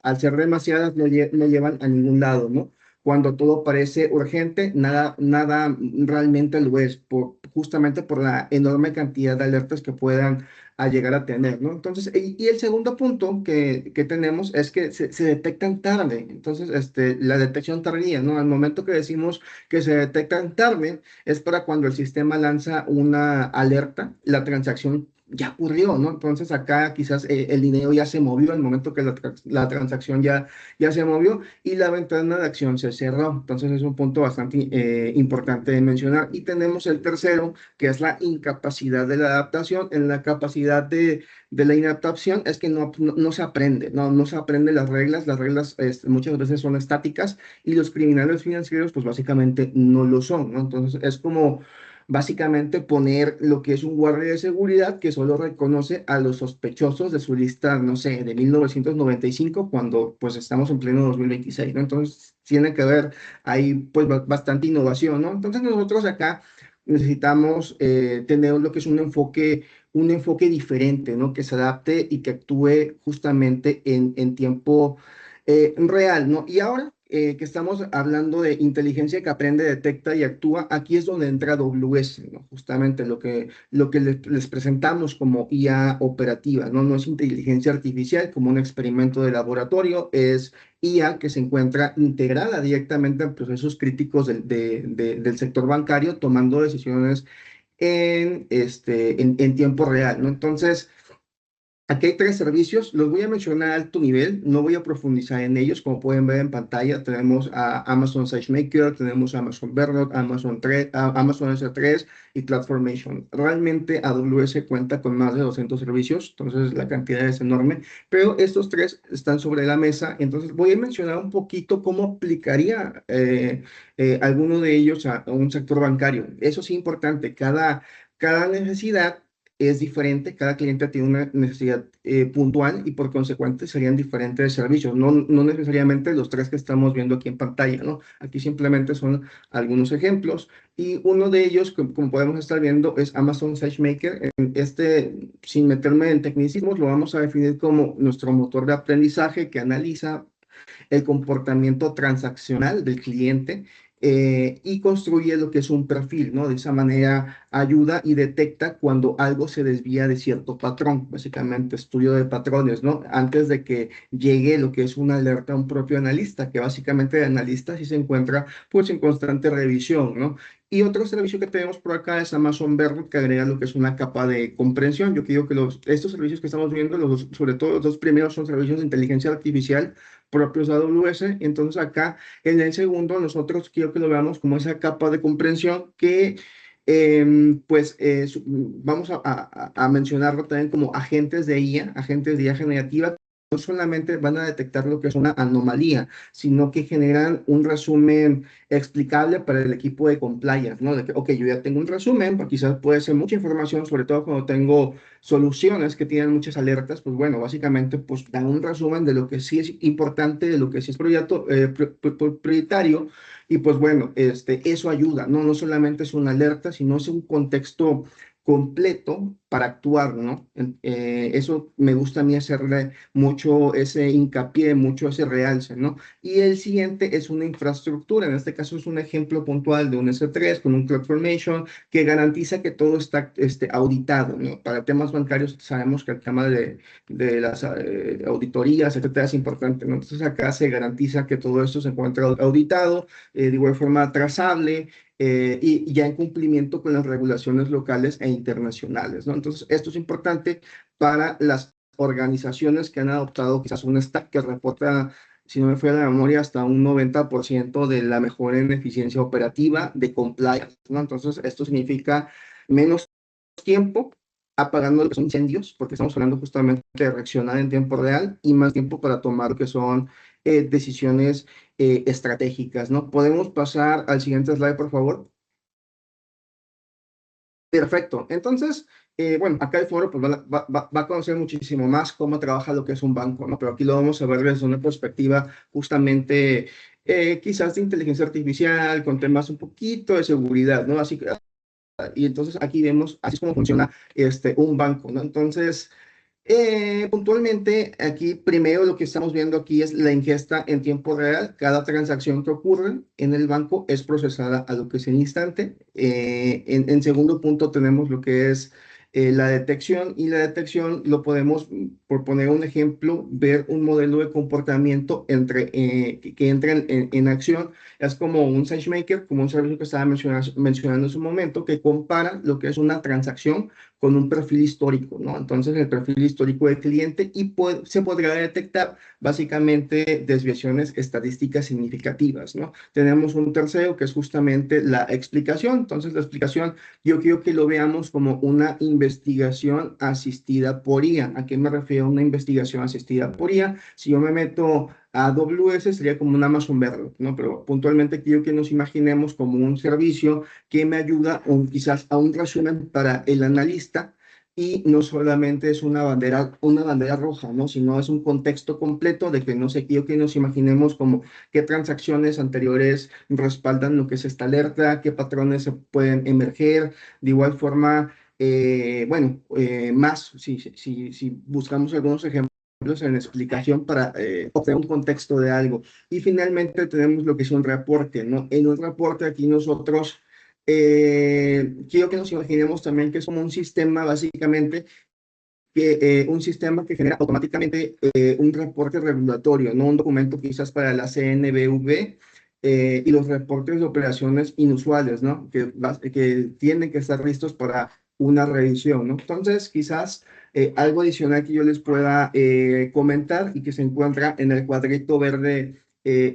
al ser demasiadas, no llevan a ningún lado, ¿no? Cuando todo parece urgente, nada realmente lo es, justamente por la enorme cantidad de alertas que puedan llegar a tener, ¿no? Entonces, y el segundo punto que tenemos es que se detectan tarde. Entonces, la detección tardía, ¿no? Al momento que decimos que se detectan tarde, es para cuando el sistema lanza una alerta, la transacción ya ocurrió, ¿no? Entonces, acá quizás el dinero ya se movió al momento que la transacción ya se movió y la ventana de acción se cerró. Entonces es un punto bastante importante de mencionar. Y tenemos el tercero, que es la incapacidad de la adaptación. En la capacidad de la inadaptación es que no se aprende, no se aprende las reglas muchas veces son estáticas y los criminales financieros pues básicamente no lo son, ¿no? Entonces es como básicamente poner lo que es un guardia de seguridad que solo reconoce a los sospechosos de su lista, no sé, de 1995, cuando pues estamos en pleno 2026, ¿no? Entonces tiene que haber ahí pues bastante innovación, ¿no? Entonces nosotros acá necesitamos tener lo que es un enfoque diferente, ¿no? Que se adapte y que actúe justamente en tiempo real, ¿no? Y ahora que estamos hablando de inteligencia que aprende, detecta y actúa, aquí es donde entra AWS, ¿no? Justamente lo que les presentamos como IA operativa, ¿no? No es inteligencia artificial como un experimento de laboratorio, es IA que se encuentra integrada directamente en procesos críticos del sector bancario, tomando decisiones en tiempo real, ¿no? Entonces, Aquí hay 3 servicios, los voy a mencionar a alto nivel, no voy a profundizar en ellos. Como pueden ver en pantalla, tenemos a Amazon SageMaker, tenemos a Amazon Bedrock, Amazon S3 y CloudFormation. Realmente AWS cuenta con más de 200 servicios, entonces la cantidad es enorme, pero estos 3 están sobre la mesa. Entonces voy a mencionar un poquito cómo aplicaría alguno de ellos a un sector bancario. Eso sí, importante, cada necesidad es diferente, cada cliente tiene una necesidad puntual y por consecuente serían diferentes servicios, no necesariamente los 3 que estamos viendo aquí en pantalla, ¿no? Aquí simplemente son algunos ejemplos y uno de ellos, como podemos estar viendo, es Amazon SageMaker. Sin meterme en tecnicismos, lo vamos a definir como nuestro motor de aprendizaje que analiza el comportamiento transaccional del cliente y construye lo que es un perfil, ¿no? De esa manera ayuda y detecta cuando algo se desvía de cierto patrón, básicamente estudio de patrones, ¿no? Antes de que llegue lo que es una alerta a un propio analista, que básicamente el analista sí se encuentra pues en constante revisión, ¿no? Y otro servicio que tenemos por acá es Amazon Bedrock, que agrega lo que es una capa de comprensión. Yo creo que estos servicios que estamos viendo, sobre todo los 2 primeros, son servicios de inteligencia artificial propios de AWS. Entonces acá en el segundo nosotros quiero que lo veamos como esa capa de comprensión que vamos a mencionarlo también como agentes de IA, agentes de IA generativa. No solamente van a detectar lo que es una anomalía, sino que generan un resumen explicable para el equipo de compliance, ¿no? De que, ok, yo ya tengo un resumen, pero quizás puede ser mucha información, sobre todo cuando tengo soluciones que tienen muchas alertas. Pues bueno, básicamente pues dan un resumen de lo que sí es importante, de lo que sí es prioritario, y pues bueno, eso ayuda, ¿no? No solamente es una alerta, sino es un contexto completo para actuar, ¿no? Eso me gusta a mí hacerle mucho ese hincapié, mucho ese realce, ¿no? Y el siguiente es una infraestructura. En este caso es un ejemplo puntual de un S3 con un CloudFormation que garantiza que todo está auditado, ¿no? Para temas bancarios sabemos que el tema de las auditorías, etcétera, es importante, ¿no? Entonces acá se garantiza que todo esto se encuentra auditado, de igual forma trazable, y ya en cumplimiento con las regulaciones locales e internacionales, ¿no? Entonces, esto es importante para las organizaciones que han adoptado quizás un stack que reporta, si no me falla la memoria, hasta un 90% de la mejora en eficiencia operativa de compliance, ¿no? Entonces, esto significa menos tiempo apagando los incendios, porque estamos hablando justamente de reaccionar en tiempo real, y más tiempo para tomar lo que son decisiones estratégicas, ¿no? Podemos pasar al siguiente slide, por favor. Perfecto. Entonces, bueno, acá el foro pues, va a conocer muchísimo más cómo trabaja lo que es un banco, ¿no? Pero aquí lo vamos a ver desde una perspectiva justamente quizás de inteligencia artificial, con temas un poquito de seguridad, ¿no? Así que, y entonces aquí vemos, así es como funciona un banco, ¿no? Entonces, puntualmente, aquí primero lo que estamos viendo aquí es la ingesta en tiempo real. Cada transacción que ocurre en el banco es procesada a lo que es en instante. En segundo punto tenemos lo que es la detección, y la detección lo podemos, por poner un ejemplo, ver un modelo de comportamiento que entra en acción. Es como un SageMaker, como un servicio que estaba mencionando en su momento, que compara lo que es una transacción con un perfil histórico, ¿no? Entonces, el perfil histórico del cliente, y se podrá detectar básicamente desviaciones estadísticas significativas, ¿no? Tenemos un tercero que es justamente la explicación. Entonces, la explicación yo quiero que lo veamos como una investigación asistida por IA. ¿A qué me refiero a una investigación asistida por IA? Si yo me meto a AWS, sería como un Amazon Bedrock, ¿no? Pero puntualmente quiero que nos imaginemos como un servicio que me ayuda quizás a un resumen para el analista, y no solamente es una bandera roja, ¿no? Sino es un contexto completo de que no sé, quiero que nos imaginemos como qué transacciones anteriores respaldan lo que es esta alerta, qué patrones se pueden emerger. De igual forma, si buscamos algunos ejemplos en explicación para obtener un contexto de algo. Y finalmente tenemos lo que es un reporte, ¿no? En un reporte aquí nosotros quiero que nos imaginemos también que es como un sistema básicamente un sistema que genera automáticamente un reporte regulatorio, no un documento quizás para la CNBV, y los reportes de operaciones inusuales, ¿no? Que tienen que estar listos para una revisión, ¿no? Entonces, quizás algo adicional que yo les pueda comentar y que se encuentra en el cuadrito verde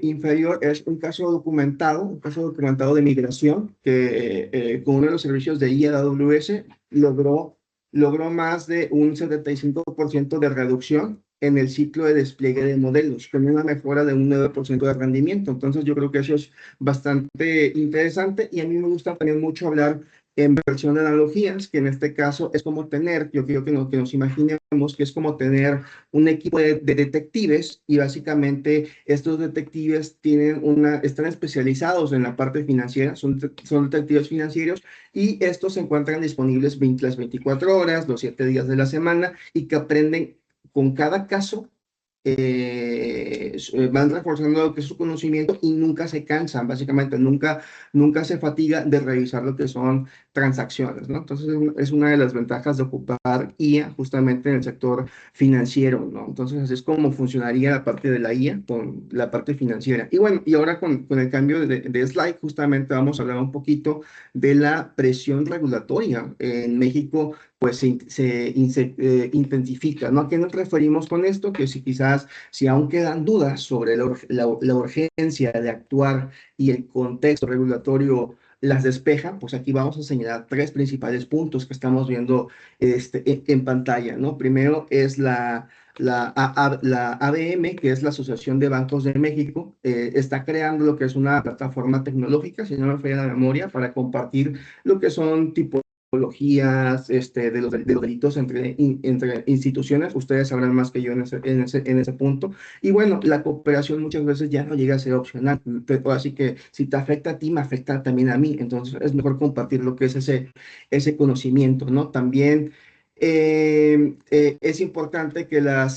inferior es un caso documentado de migración que con uno de los servicios de IA de AWS logró más de un 75% de reducción en el ciclo de despliegue de modelos, con una mejora de un 9% de rendimiento. Entonces, yo creo que eso es bastante interesante y a mí me gusta también mucho hablar en versión de analogías, que en este caso es como tener, yo quiero que nos imaginemos que es como tener un equipo de detectives y básicamente estos detectives están especializados en la parte financiera, son detectives financieros y estos se encuentran disponibles las 24 horas, los 7 días de la semana y que aprenden con cada caso van reforzando lo que es su conocimiento y nunca se cansan, básicamente nunca se fatiga de revisar lo que son transacciones, ¿no? Entonces es una de las ventajas de ocupar IA justamente en el sector financiero, ¿no? Entonces así es como funcionaría la parte de la IA con la parte financiera. Y bueno, y ahora con el cambio de slide, justamente vamos a hablar un poquito de la presión regulatoria. En México pues se intensifica, ¿no? ¿A qué nos referimos con esto? Que si aún quedan dudas sobre la urgencia de actuar y el contexto regulatorio las despeja, pues aquí vamos a señalar tres principales puntos que estamos viendo en pantalla, ¿no? Primero es la ABM, que es la Asociación de Bancos de México, está creando lo que es una plataforma tecnológica, si no me falla la memoria, para compartir lo que son tipologías de los delitos entre instituciones. Ustedes sabrán más que yo en ese punto. Y bueno, la cooperación muchas veces ya no llega a ser opcional. Así que si te afecta a ti, me afecta también a mí. Entonces es mejor compartir lo que es ese conocimiento, ¿no? También es importante que la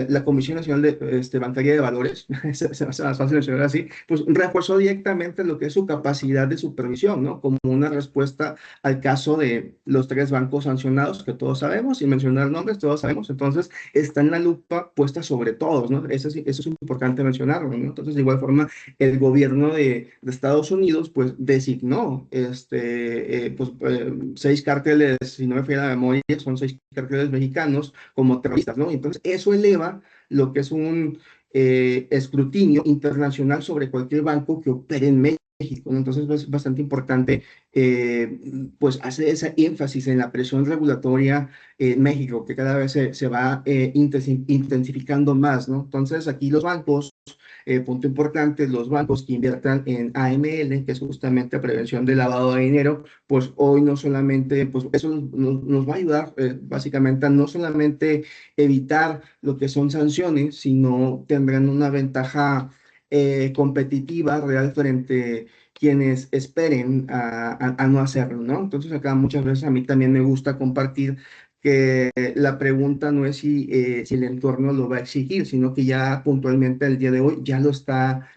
la Comisión Nacional de Bancaria de Valores, se hace más fácil mencionar así, pues reforzó directamente lo que es su capacidad de supervisión, ¿no? Como una respuesta al caso de los 3 bancos sancionados, que todos sabemos, sin mencionar nombres, todos sabemos. Entonces, está en la lupa puesta sobre todos, ¿no? Eso es importante mencionarlo, ¿no? Entonces, de igual forma, el gobierno de Estados Unidos, pues, designó 6 cárteles, si no me falla la memoria, son 6 cárteles mexicanos como terroristas, ¿no? Entonces, eso eleva lo que es un escrutinio internacional sobre cualquier banco que opere en México, ¿no? Entonces, es bastante importante, pues, hacer ese énfasis en la presión regulatoria en México, que cada vez se va intensificando más, ¿no? Entonces, aquí los bancos, punto importante, los bancos que inviertan en AML, que es justamente prevención de lavado de dinero, pues hoy no solamente, pues eso nos va a ayudar básicamente a no solamente evitar lo que son sanciones, sino tendrán una ventaja competitiva real frente quienes esperen a no hacerlo, ¿no? Entonces acá muchas veces a mí también me gusta compartir que la pregunta no es si el entorno lo va a exigir, sino que ya puntualmente el día de hoy ya lo está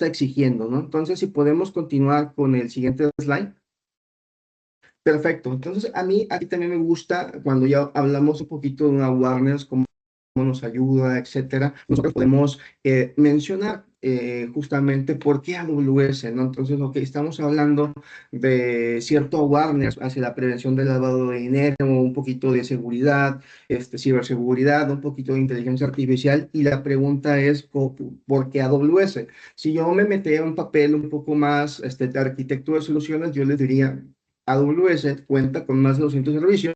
exigiendo, ¿no? Entonces, si podemos continuar con el siguiente slide. Perfecto. Entonces, a mí aquí también me gusta cuando ya hablamos un poquito de una awareness, cómo nos ayuda, etcétera. Nosotros podemos mencionar justamente por qué AWS, ¿no? Entonces, ok, estamos hablando de cierto awareness hacia la prevención del lavado de dinero, un poquito de seguridad, ciberseguridad, un poquito de inteligencia artificial, y la pregunta es, ¿por qué AWS? Si yo me metía en un papel un poco más de arquitecto de soluciones, yo les diría, AWS cuenta con más de 200 servicios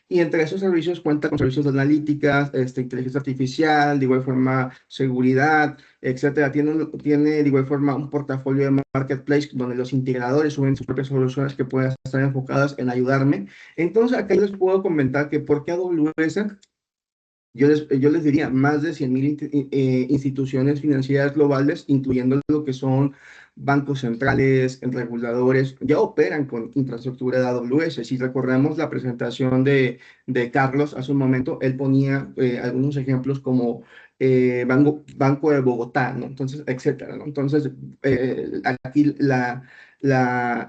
y entre esos servicios cuenta con servicios de analítica, inteligencia artificial, de igual forma seguridad, etcétera. Tiene de igual forma un portafolio de marketplace donde los integradores suben sus propias soluciones que puedan estar enfocadas en ayudarme. Entonces, acá les puedo comentar que ¿por qué AWS? Yo les diría, más de 100,000 instituciones financieras globales, incluyendo lo que son bancos centrales, reguladores, ya operan con infraestructura de AWS. Si recordamos la presentación de Carlos hace un momento, él ponía algunos ejemplos como Banco de Bogotá, ¿no? Entonces, etcétera, ¿no? Entonces, aquí la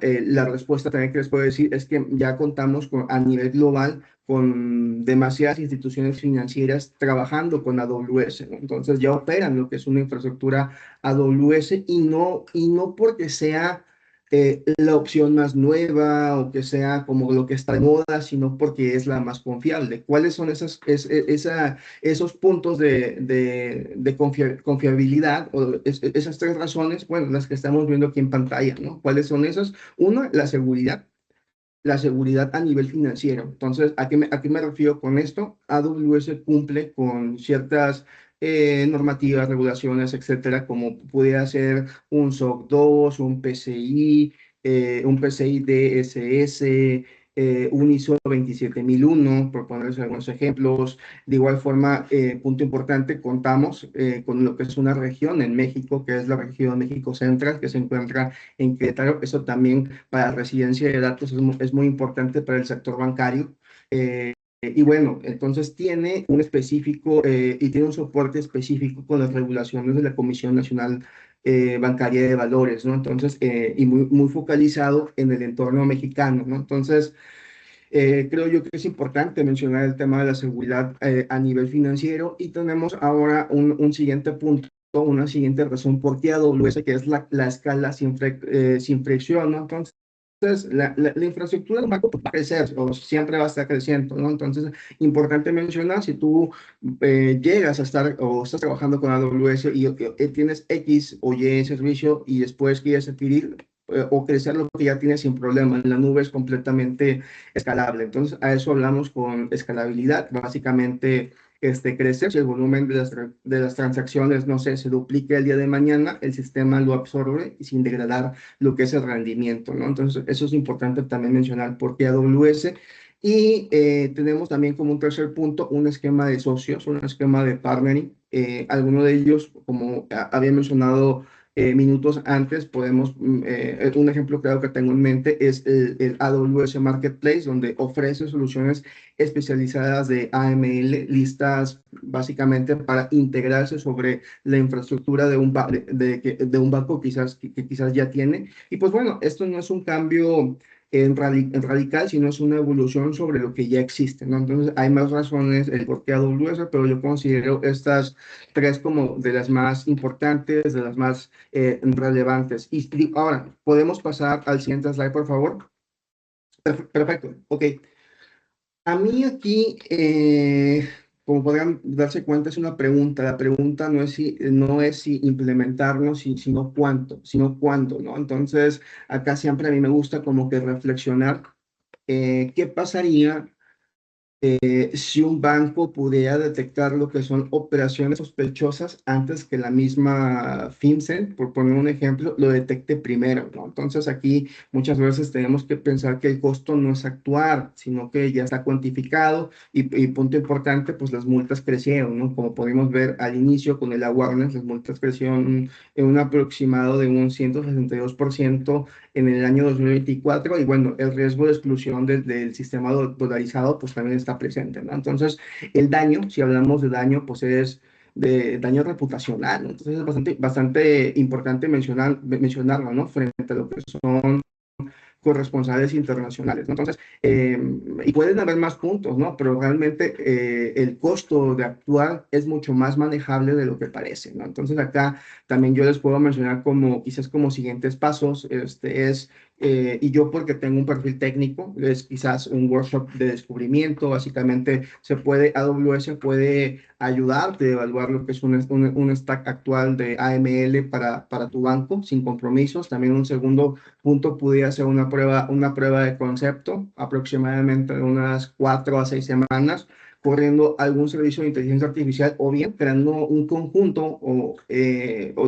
respuesta también que les puedo decir es que ya contamos a nivel global con demasiadas instituciones financieras trabajando con AWS, ¿no? Entonces ya operan lo que es una infraestructura AWS y no porque sea la opción más nueva o que sea como lo que está de moda, sino porque es la más confiable. ¿Cuáles son esos puntos de confiabilidad o esas tres razones? Bueno, las que estamos viendo aquí en pantalla, ¿no? ¿Cuáles son esas? Una, la seguridad a nivel financiero. Entonces, ¿a qué me refiero con esto? AWS cumple con ciertas normativas, regulaciones, etcétera, como pudiera ser un SOC 2, un PCI DSS, un ISO 27001, por ponerles algunos ejemplos. De igual forma, punto importante, contamos con lo que es una región en México, que es la región México Central, que se encuentra en Querétaro. Eso también para residencia de datos es muy importante para el sector bancario. Y bueno, entonces tiene un específico y tiene un soporte específico con las regulaciones de la Comisión Nacional Bancaria de Valores, ¿no? Entonces, y muy focalizado en el entorno mexicano, ¿no? Entonces, creo yo que es importante mencionar el tema de la seguridad a nivel financiero y tenemos ahora un siguiente punto, una siguiente razón por qué AWS, que es la escala sin fricción, ¿no? Entonces, la infraestructura del banco va a crecer o siempre va a estar creciendo, ¿no? Entonces, importante mencionar, si tú llegas a estar o estás trabajando con AWS y tienes X o Y servicio y después quieres adquirir o crecer lo que ya tienes sin problema, en la nube es completamente escalable. Entonces, a eso hablamos con escalabilidad, básicamente crecer, si el volumen de las transacciones, no sé, se duplique el día de mañana, el sistema lo absorbe y sin degradar lo que es el rendimiento, ¿no? Entonces, eso es importante también mencionar por qué AWS. Y tenemos también como un tercer punto un esquema de socios, un esquema de partnering. Algunos de ellos, como había mencionado minutos antes, un ejemplo claro que tengo en mente es el AWS Marketplace, donde ofrece soluciones especializadas de AML, listas básicamente para integrarse sobre la infraestructura de un banco que quizás ya tiene. Y pues bueno, esto no es un cambio en radical, sino es una evolución sobre lo que ya existe, ¿no? Entonces hay más razones el por qué AWS, pero yo considero estas tres como de las más importantes, de las más relevantes. Y ahora, ¿podemos pasar al siguiente slide, por favor? Perfecto, ok. A mí aquí, como podrán darse cuenta, es una pregunta. La pregunta no es si implementarlo, sino cuándo, ¿no? Entonces, acá siempre a mí me gusta como que reflexionar qué pasaría si un banco pudiera detectar lo que son operaciones sospechosas antes que la misma FinCEN, por poner un ejemplo, lo detecte primero, ¿no? Entonces aquí muchas veces tenemos que pensar que el costo no es actuar, sino que ya está cuantificado y punto importante, pues las multas crecieron, ¿no? Como podemos ver al inicio con el awareness, las multas crecieron en un aproximado de un 162% en el año 2024 y bueno, el riesgo de exclusión del sistema dolarizado pues también está presente, ¿no? Entonces, el daño, si hablamos de daño, pues es de daño reputacional, ¿no? Entonces es bastante importante mencionarlo, ¿no? Frente a lo que son corresponsales internacionales, ¿no? Entonces, y pueden haber más puntos, ¿no? Pero realmente el costo de actuar es mucho más manejable de lo que parece, ¿no? Entonces, acá también yo les puedo mencionar quizás como siguientes pasos, y yo porque tengo un perfil técnico, es quizás un workshop de descubrimiento, básicamente AWS puede ayudarte a evaluar lo que es un stack actual de AML para tu banco sin compromisos. También un segundo punto pudiera ser una prueba de concepto, aproximadamente de unas 4 a 6 semanas, corriendo algún servicio de inteligencia artificial o bien creando un conjunto o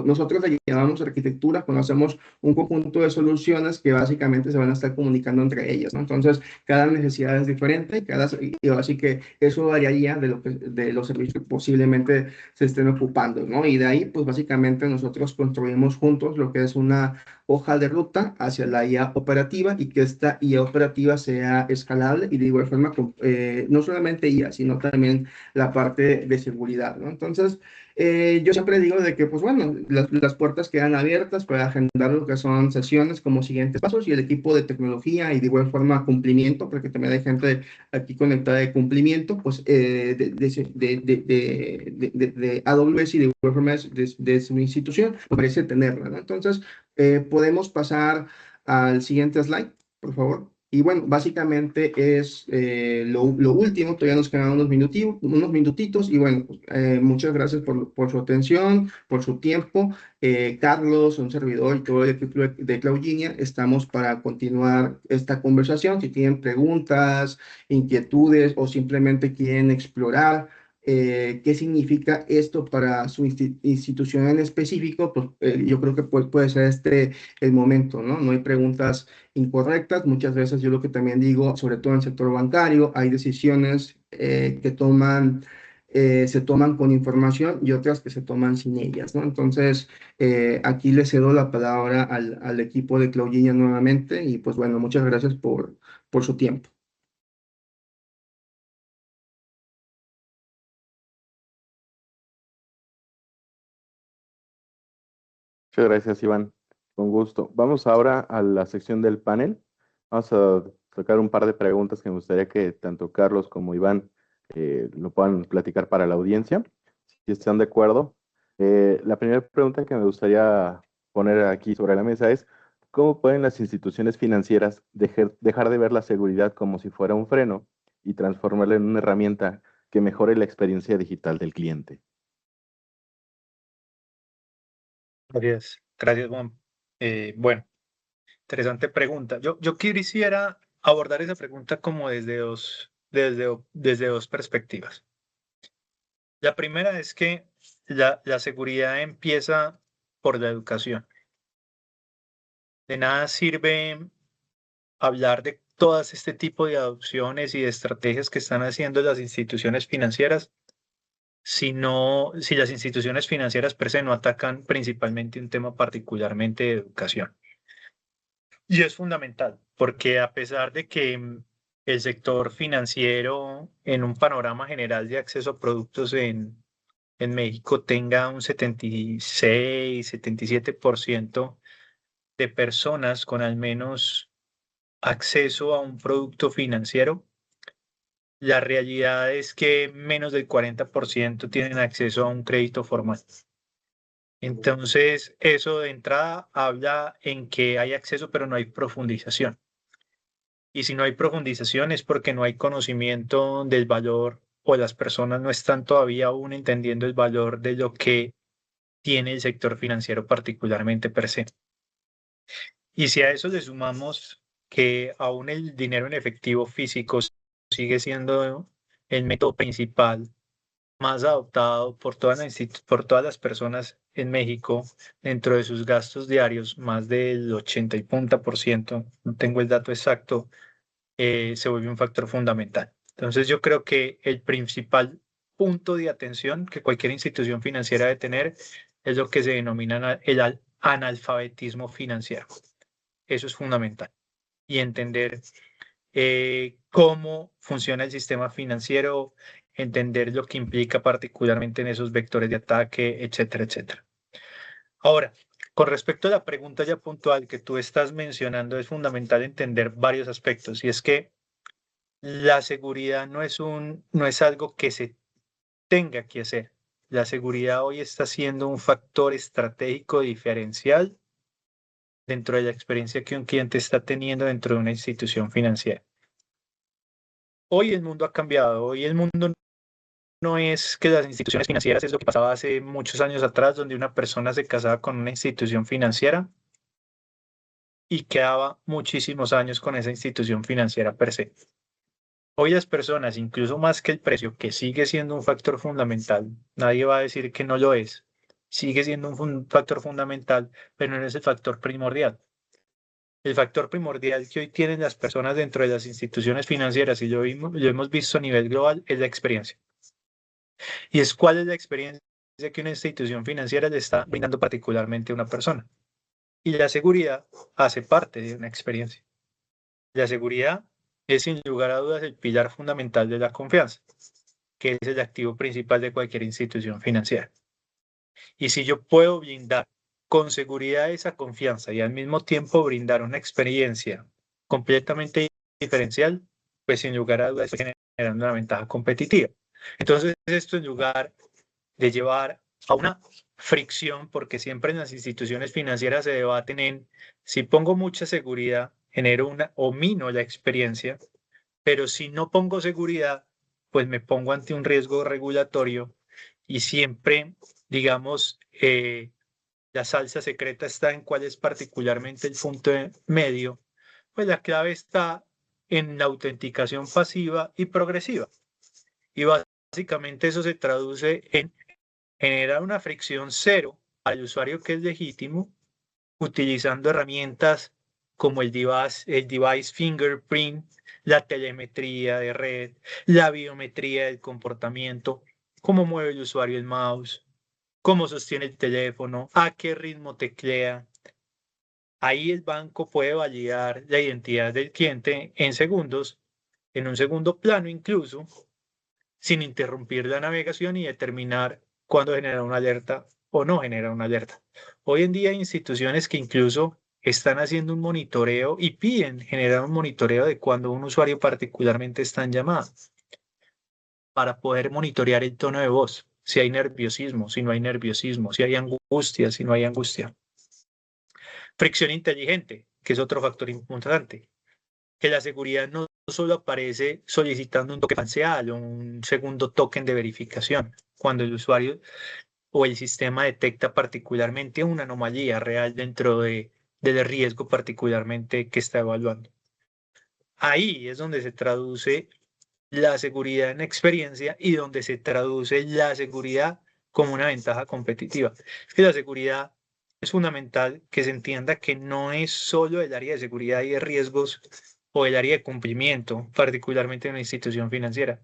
nosotros le llamamos arquitectura, conocemos un conjunto de soluciones que básicamente se van a estar comunicando entre ellas, ¿no? Entonces, cada necesidad es diferente y así que eso variaría de los servicios que posiblemente se estén ocupando, ¿no? Y de ahí, pues básicamente nosotros construimos juntos lo que es una hoja de ruta hacia la IA operativa y que esta IA operativa sea escalable y de igual forma, no solamente IA, sino también la parte de seguridad, ¿no? Entonces, yo siempre digo de que, pues bueno, las puertas quedan abiertas para agendar lo que son sesiones como siguientes pasos y el equipo de tecnología y de igual forma cumplimiento, porque también hay gente aquí conectada de cumplimiento, pues de AWS y de igual forma de su institución, me parece tenerla, ¿no? Entonces, podemos pasar al siguiente slide, por favor. Y bueno, básicamente es lo último, todavía nos quedan unos minutitos y bueno, pues, muchas gracias por su atención, por su tiempo. Carlos, un servidor y todo el equipo de Cloudinea estamos para continuar esta conversación. Si tienen preguntas, inquietudes o simplemente quieren explorar qué significa esto para su institución en específico, pues yo creo que puede ser este el momento, ¿no? No hay preguntas incorrectas. Muchas veces yo lo que también digo, sobre todo en el sector bancario, hay decisiones que se toman con información y otras que se toman sin ellas, ¿no? Entonces, aquí le cedo la palabra al equipo de Cloudinea nuevamente y pues bueno, muchas gracias por su tiempo. Muchas gracias, Iván. Con gusto. Vamos ahora a la sección del panel. Vamos a tocar un par de preguntas que me gustaría que tanto Carlos como Iván lo puedan platicar para la audiencia, si están de acuerdo. La primera pregunta que me gustaría poner aquí sobre la mesa es, ¿cómo pueden las instituciones financieras dejar de ver la seguridad como si fuera un freno y transformarla en una herramienta que mejore la experiencia digital del cliente? Gracias, Juan. Bueno, interesante pregunta. Yo quisiera abordar esa pregunta como desde dos perspectivas. La primera es que la seguridad empieza por la educación. De nada sirve hablar de todas este tipo de adopciones y de estrategias que están haciendo las instituciones financieras si las instituciones financieras per se no atacan principalmente un tema particularmente de educación. Y es fundamental, porque a pesar de que el sector financiero en un panorama general de acceso a productos en México tenga un 76, 77% de personas con al menos acceso a un producto financiero, la realidad es que menos del 40% tienen acceso a un crédito formal. Entonces, eso de entrada habla en que hay acceso, pero no hay profundización. Y si no hay profundización es porque no hay conocimiento del valor o las personas no están todavía aún entendiendo el valor de lo que tiene el sector financiero particularmente per se. Y si a eso le sumamos que aún el dinero en efectivo físico sigue siendo el método principal más adoptado por todas las personas en México dentro de sus gastos diarios, más del 80%, no tengo el dato exacto, se vuelve un factor fundamental. Entonces yo creo que el principal punto de atención que cualquier institución financiera debe tener es lo que se denomina el analfabetismo financiero. Eso es fundamental. Y entender cómo funciona el sistema financiero, entender lo que implica particularmente en esos vectores de ataque, etcétera, etcétera. Ahora, con respecto a la pregunta ya puntual que tú estás mencionando, es fundamental entender varios aspectos, y es que la seguridad no es algo que se tenga que hacer. La seguridad hoy está siendo un factor estratégico diferencial dentro de la experiencia que un cliente está teniendo dentro de una institución financiera. Hoy el mundo ha cambiado, hoy el mundo no es que las instituciones financieras es lo que pasaba hace muchos años atrás, donde una persona se casaba con una institución financiera y quedaba muchísimos años con esa institución financiera per se. Hoy las personas, incluso más que el precio, que sigue siendo un factor fundamental, nadie va a decir que no lo es, sigue siendo un factor fundamental, pero no es el factor primordial. El factor primordial que hoy tienen las personas dentro de las instituciones financieras, y lo hemos visto a nivel global, es la experiencia. ¿Y es cuál es la experiencia que una institución financiera le está brindando particularmente a una persona? Y la seguridad hace parte de una experiencia. La seguridad es sin lugar a dudas el pilar fundamental de la confianza, que es el activo principal de cualquier institución financiera. Y si yo puedo brindar con seguridad esa confianza y al mismo tiempo brindar una experiencia completamente diferencial, pues sin lugar a dudas estoy generando una ventaja competitiva. Entonces, esto en lugar de llevar a una fricción, porque siempre en las instituciones financieras se debaten en si pongo mucha seguridad, genero o mino la experiencia, pero si no pongo seguridad, pues me pongo ante un riesgo regulatorio y siempre, digamos, la salsa secreta está en cuál es particularmente el punto medio, pues la clave está en la autenticación pasiva y progresiva. Y básicamente eso se traduce en generar una fricción cero al usuario que es legítimo, utilizando herramientas como el device fingerprint, la telemetría de red, la biometría del comportamiento, cómo mueve el usuario el mouse, cómo sostiene el teléfono, a qué ritmo teclea. Ahí el banco puede validar la identidad del cliente en segundos, en un segundo plano incluso, sin interrumpir la navegación y determinar cuándo genera una alerta o no genera una alerta. Hoy en día hay instituciones que incluso están haciendo un monitoreo y piden generar un monitoreo de cuando un usuario particularmente está en llamada para poder monitorear el tono de voz, si hay nerviosismo, si no hay nerviosismo, si hay angustia, si no hay angustia. Fricción inteligente, que es otro factor importante, que la seguridad no solo aparece solicitando un token facial o un segundo token de verificación, cuando el usuario o el sistema detecta particularmente una anomalía real dentro del riesgo particularmente que está evaluando. Ahí es donde se traduce la seguridad en experiencia y donde se traduce la seguridad como una ventaja competitiva. Es que la seguridad es fundamental que se entienda que no es solo el área de seguridad y de riesgos o el área de cumplimiento, particularmente en una institución financiera.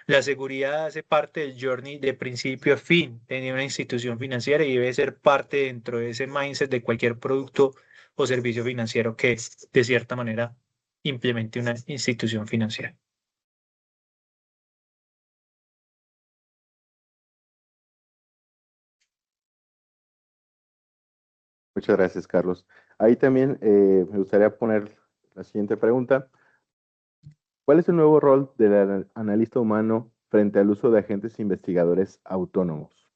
La seguridad hace parte del journey de principio a fin de una institución financiera y debe ser parte dentro de ese mindset de cualquier producto o servicio financiero que de cierta manera implemente una institución financiera. Muchas gracias, Carlos. Ahí también me gustaría poner la siguiente pregunta. ¿Cuál es el nuevo rol del analista humano frente al uso de agentes investigadores autónomos?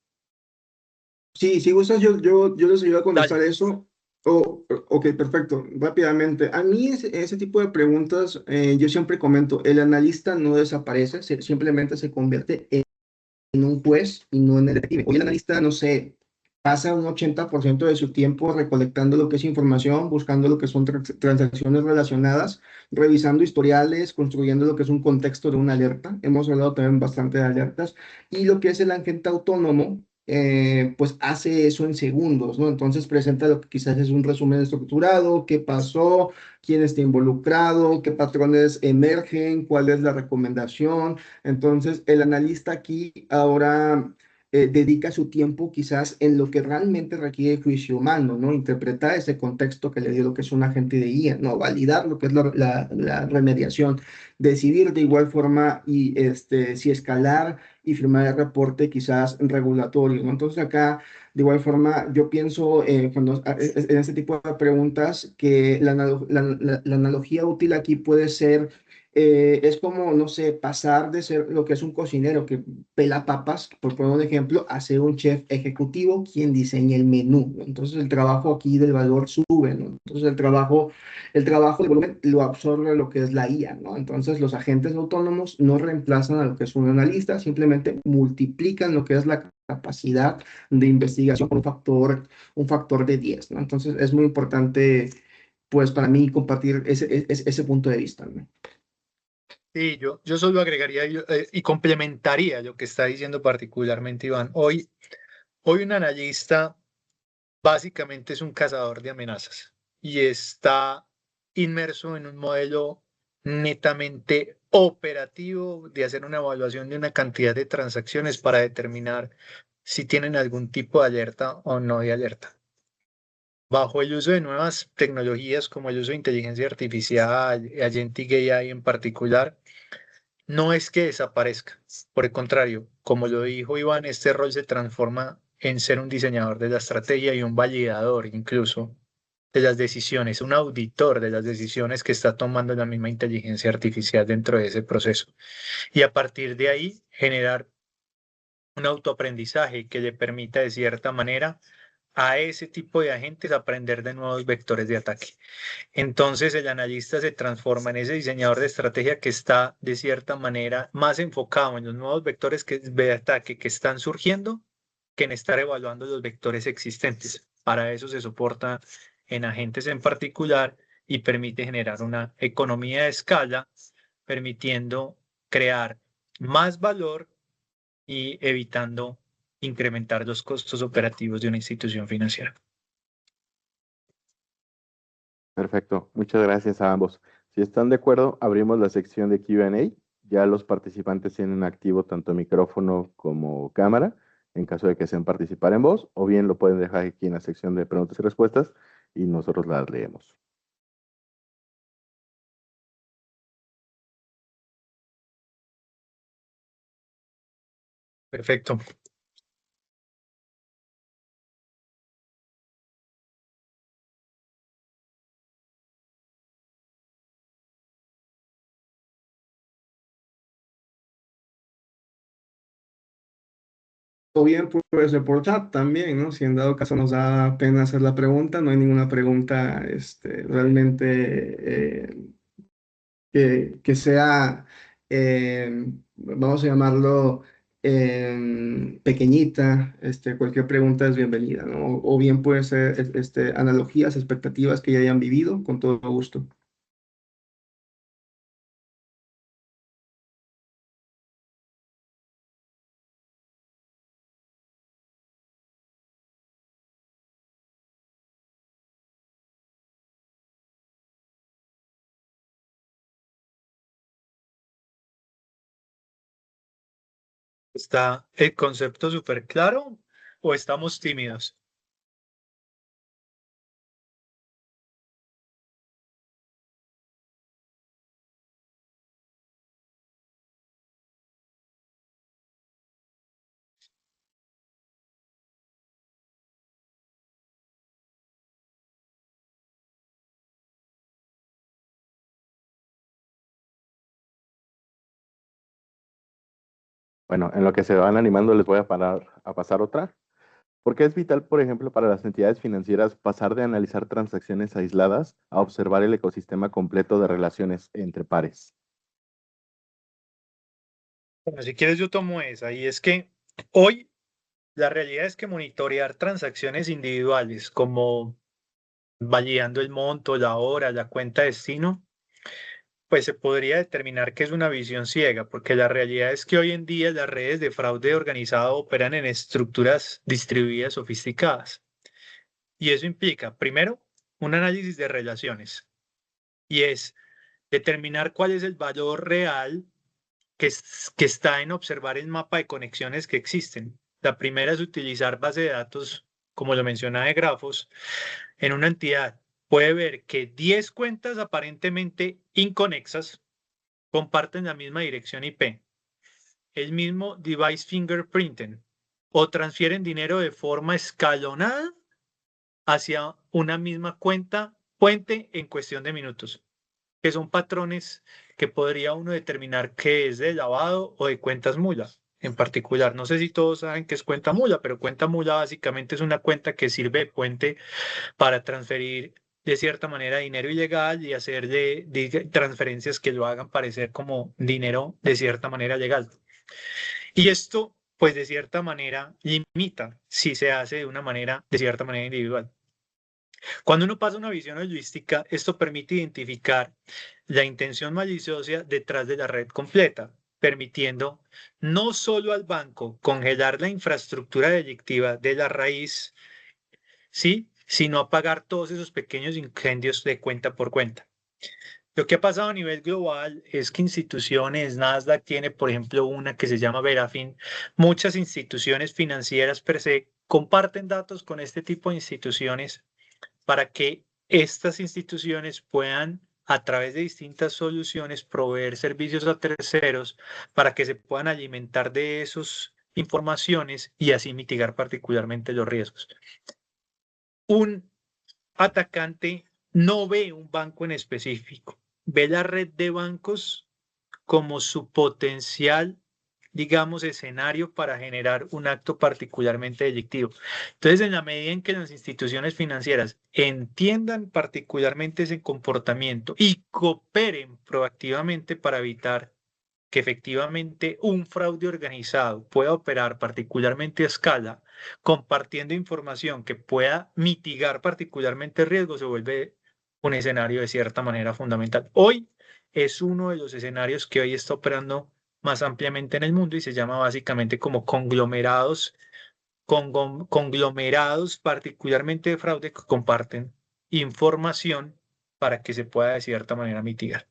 Sí, si gustas, yo les ayudo a contestar Dale. eso. Ok, perfecto. Rápidamente. A mí ese tipo de preguntas, yo siempre comento, el analista no desaparece, simplemente se convierte en un juez y no en el detective. Hoy el analista, no sé, pasa un 80% de su tiempo recolectando lo que es información, buscando lo que son transacciones relacionadas, revisando historiales, construyendo lo que es un contexto de una alerta. Hemos hablado también bastante de alertas. Y lo que es el agente autónomo, pues hace eso en segundos, ¿no? Entonces presenta lo que quizás es un resumen estructurado, qué pasó, quién está involucrado, qué patrones emergen, cuál es la recomendación. Entonces, el analista aquí ahora dedica su tiempo quizás en lo que realmente requiere juicio humano, ¿no? Interpretar ese contexto que le dio lo que es un agente de guía, ¿no? Validar lo que es la remediación, decidir de igual forma y si escalar y firmar el reporte quizás regulatorio, ¿no? Entonces acá, de igual forma, yo pienso en este tipo de preguntas que la analogía útil aquí puede ser es como, no sé, pasar de ser lo que es un cocinero que pela papas, por poner un ejemplo, a ser un chef ejecutivo quien diseña el menú, ¿no? Entonces el trabajo aquí del valor sube, ¿no? Entonces el trabajo de volumen lo absorbe lo que es la IA, ¿no? Entonces los agentes autónomos no reemplazan a lo que es un analista, simplemente multiplican lo que es la capacidad de investigación con un factor de 10, ¿no? Entonces es muy importante, pues para mí, compartir ese punto de vista, ¿no? Sí, yo solo agregaría y complementaría lo que está diciendo particularmente Iván. Hoy un analista básicamente es un cazador de amenazas y está inmerso en un modelo netamente operativo de hacer una evaluación de una cantidad de transacciones para determinar si tienen algún tipo de alerta o no de alerta. Bajo el uso de nuevas tecnologías como el uso de inteligencia artificial, Agentic AI en particular, no es que desaparezca. Por el contrario, como lo dijo Iván, este rol se transforma en ser un diseñador de la estrategia y un validador incluso de las decisiones, un auditor de las decisiones que está tomando la misma inteligencia artificial dentro de ese proceso. Y a partir de ahí generar un autoaprendizaje que le permita de cierta manera a ese tipo de agentes aprender de nuevos vectores de ataque. Entonces el analista se transforma en ese diseñador de estrategia que está de cierta manera más enfocado en los nuevos vectores de ataque que están surgiendo que en estar evaluando los vectores existentes. Para eso se soporta en agentes en particular y permite generar una economía de escala, permitiendo crear más valor y evitando incrementar los costos operativos de una institución financiera. Perfecto, muchas gracias a ambos. Si están de acuerdo, abrimos la sección de Q&A. Ya los participantes tienen activo tanto micrófono como cámara, en caso de que deseen participar en voz, o bien lo pueden dejar aquí en la sección de preguntas y respuestas y nosotros las leemos. Perfecto. O bien puedes reportar también, ¿no? Si en dado caso nos da pena hacer la pregunta, no hay ninguna pregunta realmente que sea, vamos a llamarlo, pequeñita. Cualquier pregunta es bienvenida, ¿no? O bien puede ser analogías, expectativas que ya hayan vivido, con todo gusto. ¿Está el concepto súper claro o estamos tímidos? Bueno, en lo que se van animando les voy a pasar otra. Porque es vital, por ejemplo, para las entidades financieras pasar de analizar transacciones aisladas a observar el ecosistema completo de relaciones entre pares. Bueno, si quieres yo tomo esa, y es que hoy la realidad es que monitorear transacciones individuales como validando el monto, la hora, la cuenta destino, pues se podría determinar que es una visión ciega, porque la realidad es que hoy en día las redes de fraude organizado operan en estructuras distribuidas sofisticadas. Y eso implica, primero, un análisis de relaciones, y es determinar cuál es el valor real que está en observar el mapa de conexiones que existen. La primera es utilizar base de datos, como lo mencionaba, de grafos. En una entidad puede ver que 10 cuentas aparentemente inconexas comparten la misma dirección IP, el mismo device fingerprinting, o transfieren dinero de forma escalonada hacia una misma cuenta puente en cuestión de minutos, que son patrones que podría uno determinar que es de lavado o de cuentas mula. En particular, no sé si todos saben qué es cuenta mula, pero cuenta mula básicamente es una cuenta que sirve de puente para transferir de cierta manera dinero ilegal y hacer de transferencias que lo hagan parecer como dinero de cierta manera legal. Y esto, pues de cierta manera, limita si se hace de una manera, de cierta manera individual. Cuando uno pasa una visión holística, esto permite identificar la intención maliciosa detrás de la red completa, permitiendo no solo al banco congelar la infraestructura delictiva de la raíz, ¿sí?, sino apagar todos esos pequeños incendios de cuenta por cuenta. Lo que ha pasado a nivel global es que instituciones, Nasdaq tiene, por ejemplo, una que se llama Verafin, muchas instituciones financieras per se comparten datos con este tipo de instituciones para que estas instituciones puedan, a través de distintas soluciones, proveer servicios a terceros para que se puedan alimentar de esas informaciones y así mitigar particularmente los riesgos. Un atacante no ve un banco en específico, ve la red de bancos como su potencial digamos, escenario para generar un acto particularmente delictivo. Entonces, en la medida en que las instituciones financieras entiendan particularmente ese comportamiento y cooperen proactivamente para evitar que efectivamente un fraude organizado pueda operar particularmente a escala, compartiendo información que pueda mitigar particularmente riesgos, se vuelve un escenario de cierta manera fundamental. Hoy es uno de los escenarios que hoy está operando más ampliamente en el mundo y se llama básicamente como conglomerados particularmente de fraude que comparten información para que se pueda de cierta manera mitigar.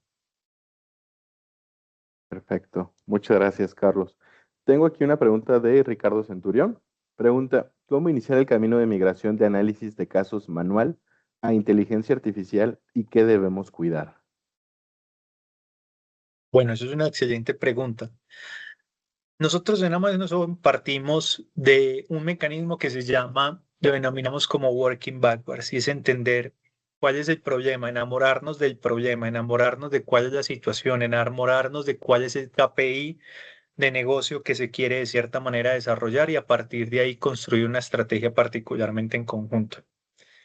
Perfecto. Muchas gracias, Carlos. Tengo aquí una pregunta de Ricardo Centurión. Pregunta, ¿cómo iniciar el camino de migración de análisis de casos manual a inteligencia artificial y qué debemos cuidar? Bueno, eso es una excelente pregunta. Nosotros en Amazon partimos de un mecanismo que lo denominamos como working backwards, y es entender cuál es el problema, enamorarnos del problema, enamorarnos de cuál es la situación, enamorarnos de cuál es el KPI de negocio que se quiere de cierta manera desarrollar y a partir de ahí construir una estrategia particularmente en conjunto.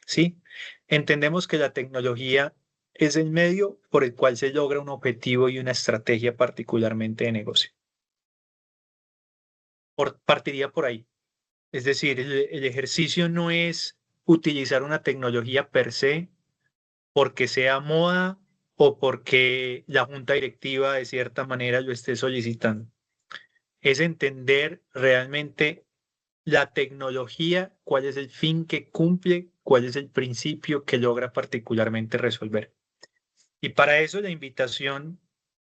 ¿Sí? Entendemos que la tecnología es el medio por el cual se logra un objetivo y una estrategia particularmente de negocio. Partiría por ahí. Es decir, el ejercicio no es utilizar una tecnología per se porque sea moda o porque la junta directiva de cierta manera lo esté solicitando. Es entender realmente la tecnología, cuál es el fin que cumple, cuál es el principio que logra particularmente resolver. Y para eso la invitación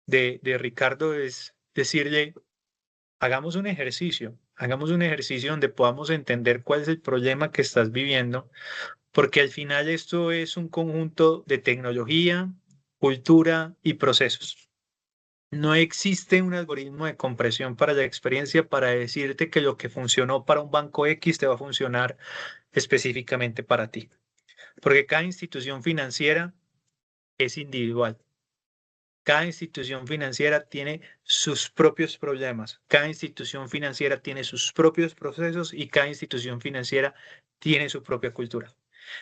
de Ricardo es decirle, hagamos un ejercicio donde podamos entender cuál es el problema que estás viviendo, porque al final esto es un conjunto de tecnología, cultura y procesos. No existe un algoritmo de compresión para la experiencia para decirte que lo que funcionó para un banco X te va a funcionar específicamente para ti, porque cada institución financiera es individual. Cada institución financiera tiene sus propios problemas, cada institución financiera tiene sus propios procesos y cada institución financiera tiene su propia cultura.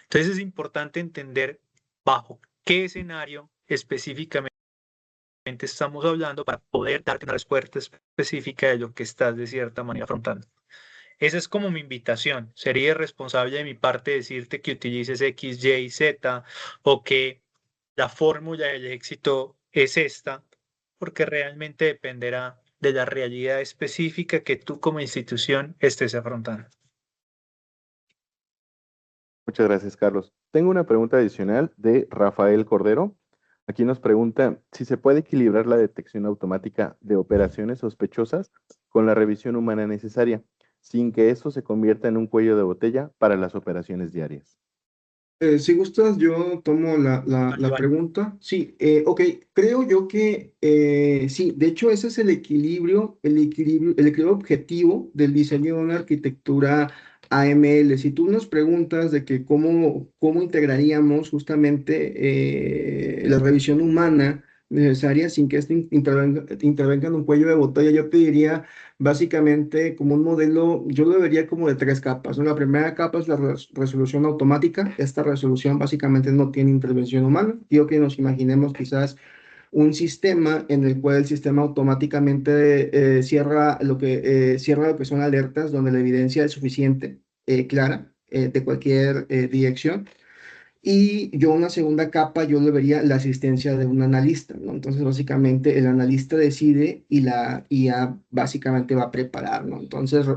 Entonces es importante entender bajo qué escenario específicamente estamos hablando para poder darte una respuesta específica de lo que estás de cierta manera afrontando. Esa es como mi invitación. Sería irresponsable de mi parte decirte que utilices X, Y, Z o que la fórmula del éxito es esta, porque realmente dependerá de la realidad específica que tú como institución estés afrontando. Muchas gracias, Carlos. Tengo una pregunta adicional de Rafael Cordero. Aquí nos pregunta si se puede equilibrar la detección automática de operaciones sospechosas con la revisión humana necesaria, sin que eso se convierta en un cuello de botella para las operaciones diarias. Si gustas, yo tomo la pregunta. Sí, ok, creo yo que sí, de hecho ese es el equilibrio objetivo del diseño de una arquitectura AML. Si tú nos preguntas de que cómo integraríamos justamente la revisión humana necesaria sin que esto intervenga en un cuello de botella, yo te diría básicamente como un modelo, yo lo vería como de 3 capas, ¿no? La primera capa es la resolución automática. Esta resolución básicamente no tiene intervención humana. Quiero que nos imaginemos quizás un sistema en el cual el sistema automáticamente cierra lo que son alertas donde la evidencia es suficiente, clara, de cualquier dirección. Y yo una segunda capa, yo le vería la asistencia de un analista, ¿no? Entonces, básicamente, el analista decide y la IA básicamente va a preparar, ¿no? Entonces,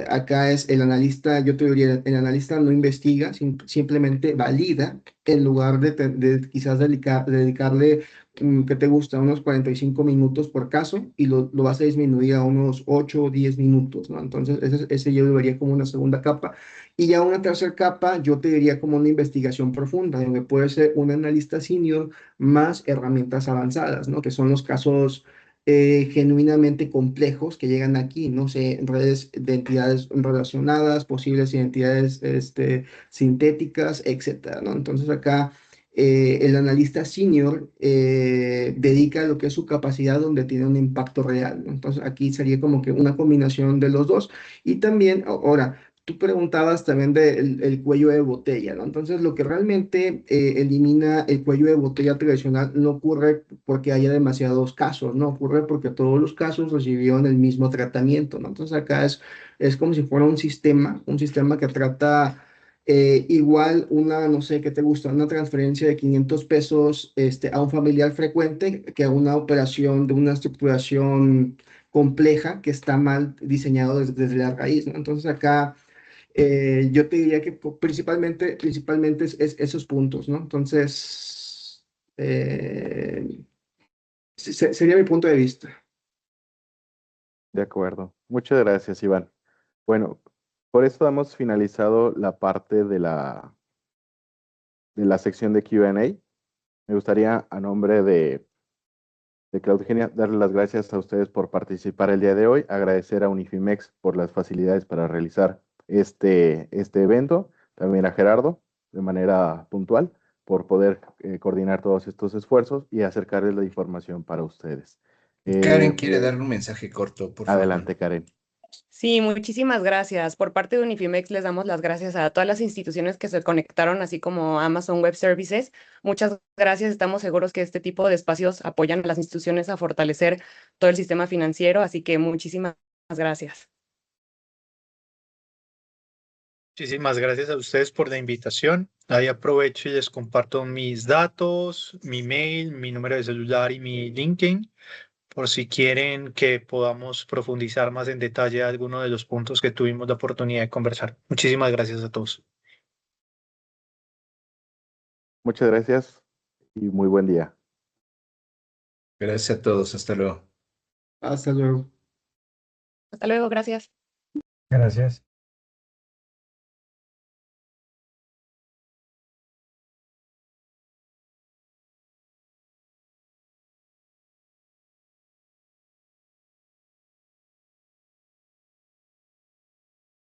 acá es el analista, yo te diría, el analista no investiga, simplemente valida, en lugar de quizás dedicarle, ¿qué te gusta? Unos 45 minutos por caso y lo vas a disminuir a unos 8 o 10 minutos, ¿no? Entonces, ese yo lo vería como una segunda capa. Y ya una tercera capa, yo te diría como una investigación profunda, donde puede ser un analista senior más herramientas avanzadas, ¿no? Que son los casos genuinamente complejos que llegan aquí, no sé, redes de entidades relacionadas, posibles identidades sintéticas, etcétera, ¿no? Entonces acá el analista senior dedica lo que es su capacidad donde tiene un impacto real, ¿no? Entonces aquí sería como que una combinación de los dos. Y también, ahora, tú preguntabas también del el cuello de botella, ¿no? Entonces lo que realmente elimina el cuello de botella tradicional no ocurre porque haya demasiados casos, no ocurre porque todos los casos recibieron el mismo tratamiento, ¿no? Entonces acá es como si fuera un sistema que trata igual una, no sé, ¿qué te gusta? Una transferencia de 500 pesos a un familiar frecuente que a una operación de una estructuración compleja que está mal diseñado desde la raíz, ¿no? Entonces acá yo te diría que principalmente es esos puntos, ¿no? Entonces, sería mi punto de vista. De acuerdo. Muchas gracias, Iván. Bueno, por esto hemos finalizado la parte de la sección de Q&A. Me gustaría, a nombre de Claudia Eugenia, darle las gracias a ustedes por participar el día de hoy, agradecer a Unifimex por las facilidades para realizar este evento, también a Gerardo, de manera puntual, por poder coordinar todos estos esfuerzos y acercarles la información para ustedes. Karen quiere darle un mensaje corto, por favor. Adelante, Karen. Sí, muchísimas gracias. Por parte de Unifimex les damos las gracias a todas las instituciones que se conectaron, así como Amazon Web Services. Muchas gracias. Estamos seguros que este tipo de espacios apoyan a las instituciones a fortalecer todo el sistema financiero, así que muchísimas gracias. Muchísimas gracias a ustedes por la invitación. Ahí aprovecho y les comparto mis datos, mi mail, mi número de celular y mi LinkedIn, por si quieren que podamos profundizar más en detalle alguno de los puntos que tuvimos la oportunidad de conversar. Muchísimas gracias a todos. Muchas gracias y muy buen día. Gracias a todos. Hasta luego. Hasta luego. Hasta luego, gracias. Gracias.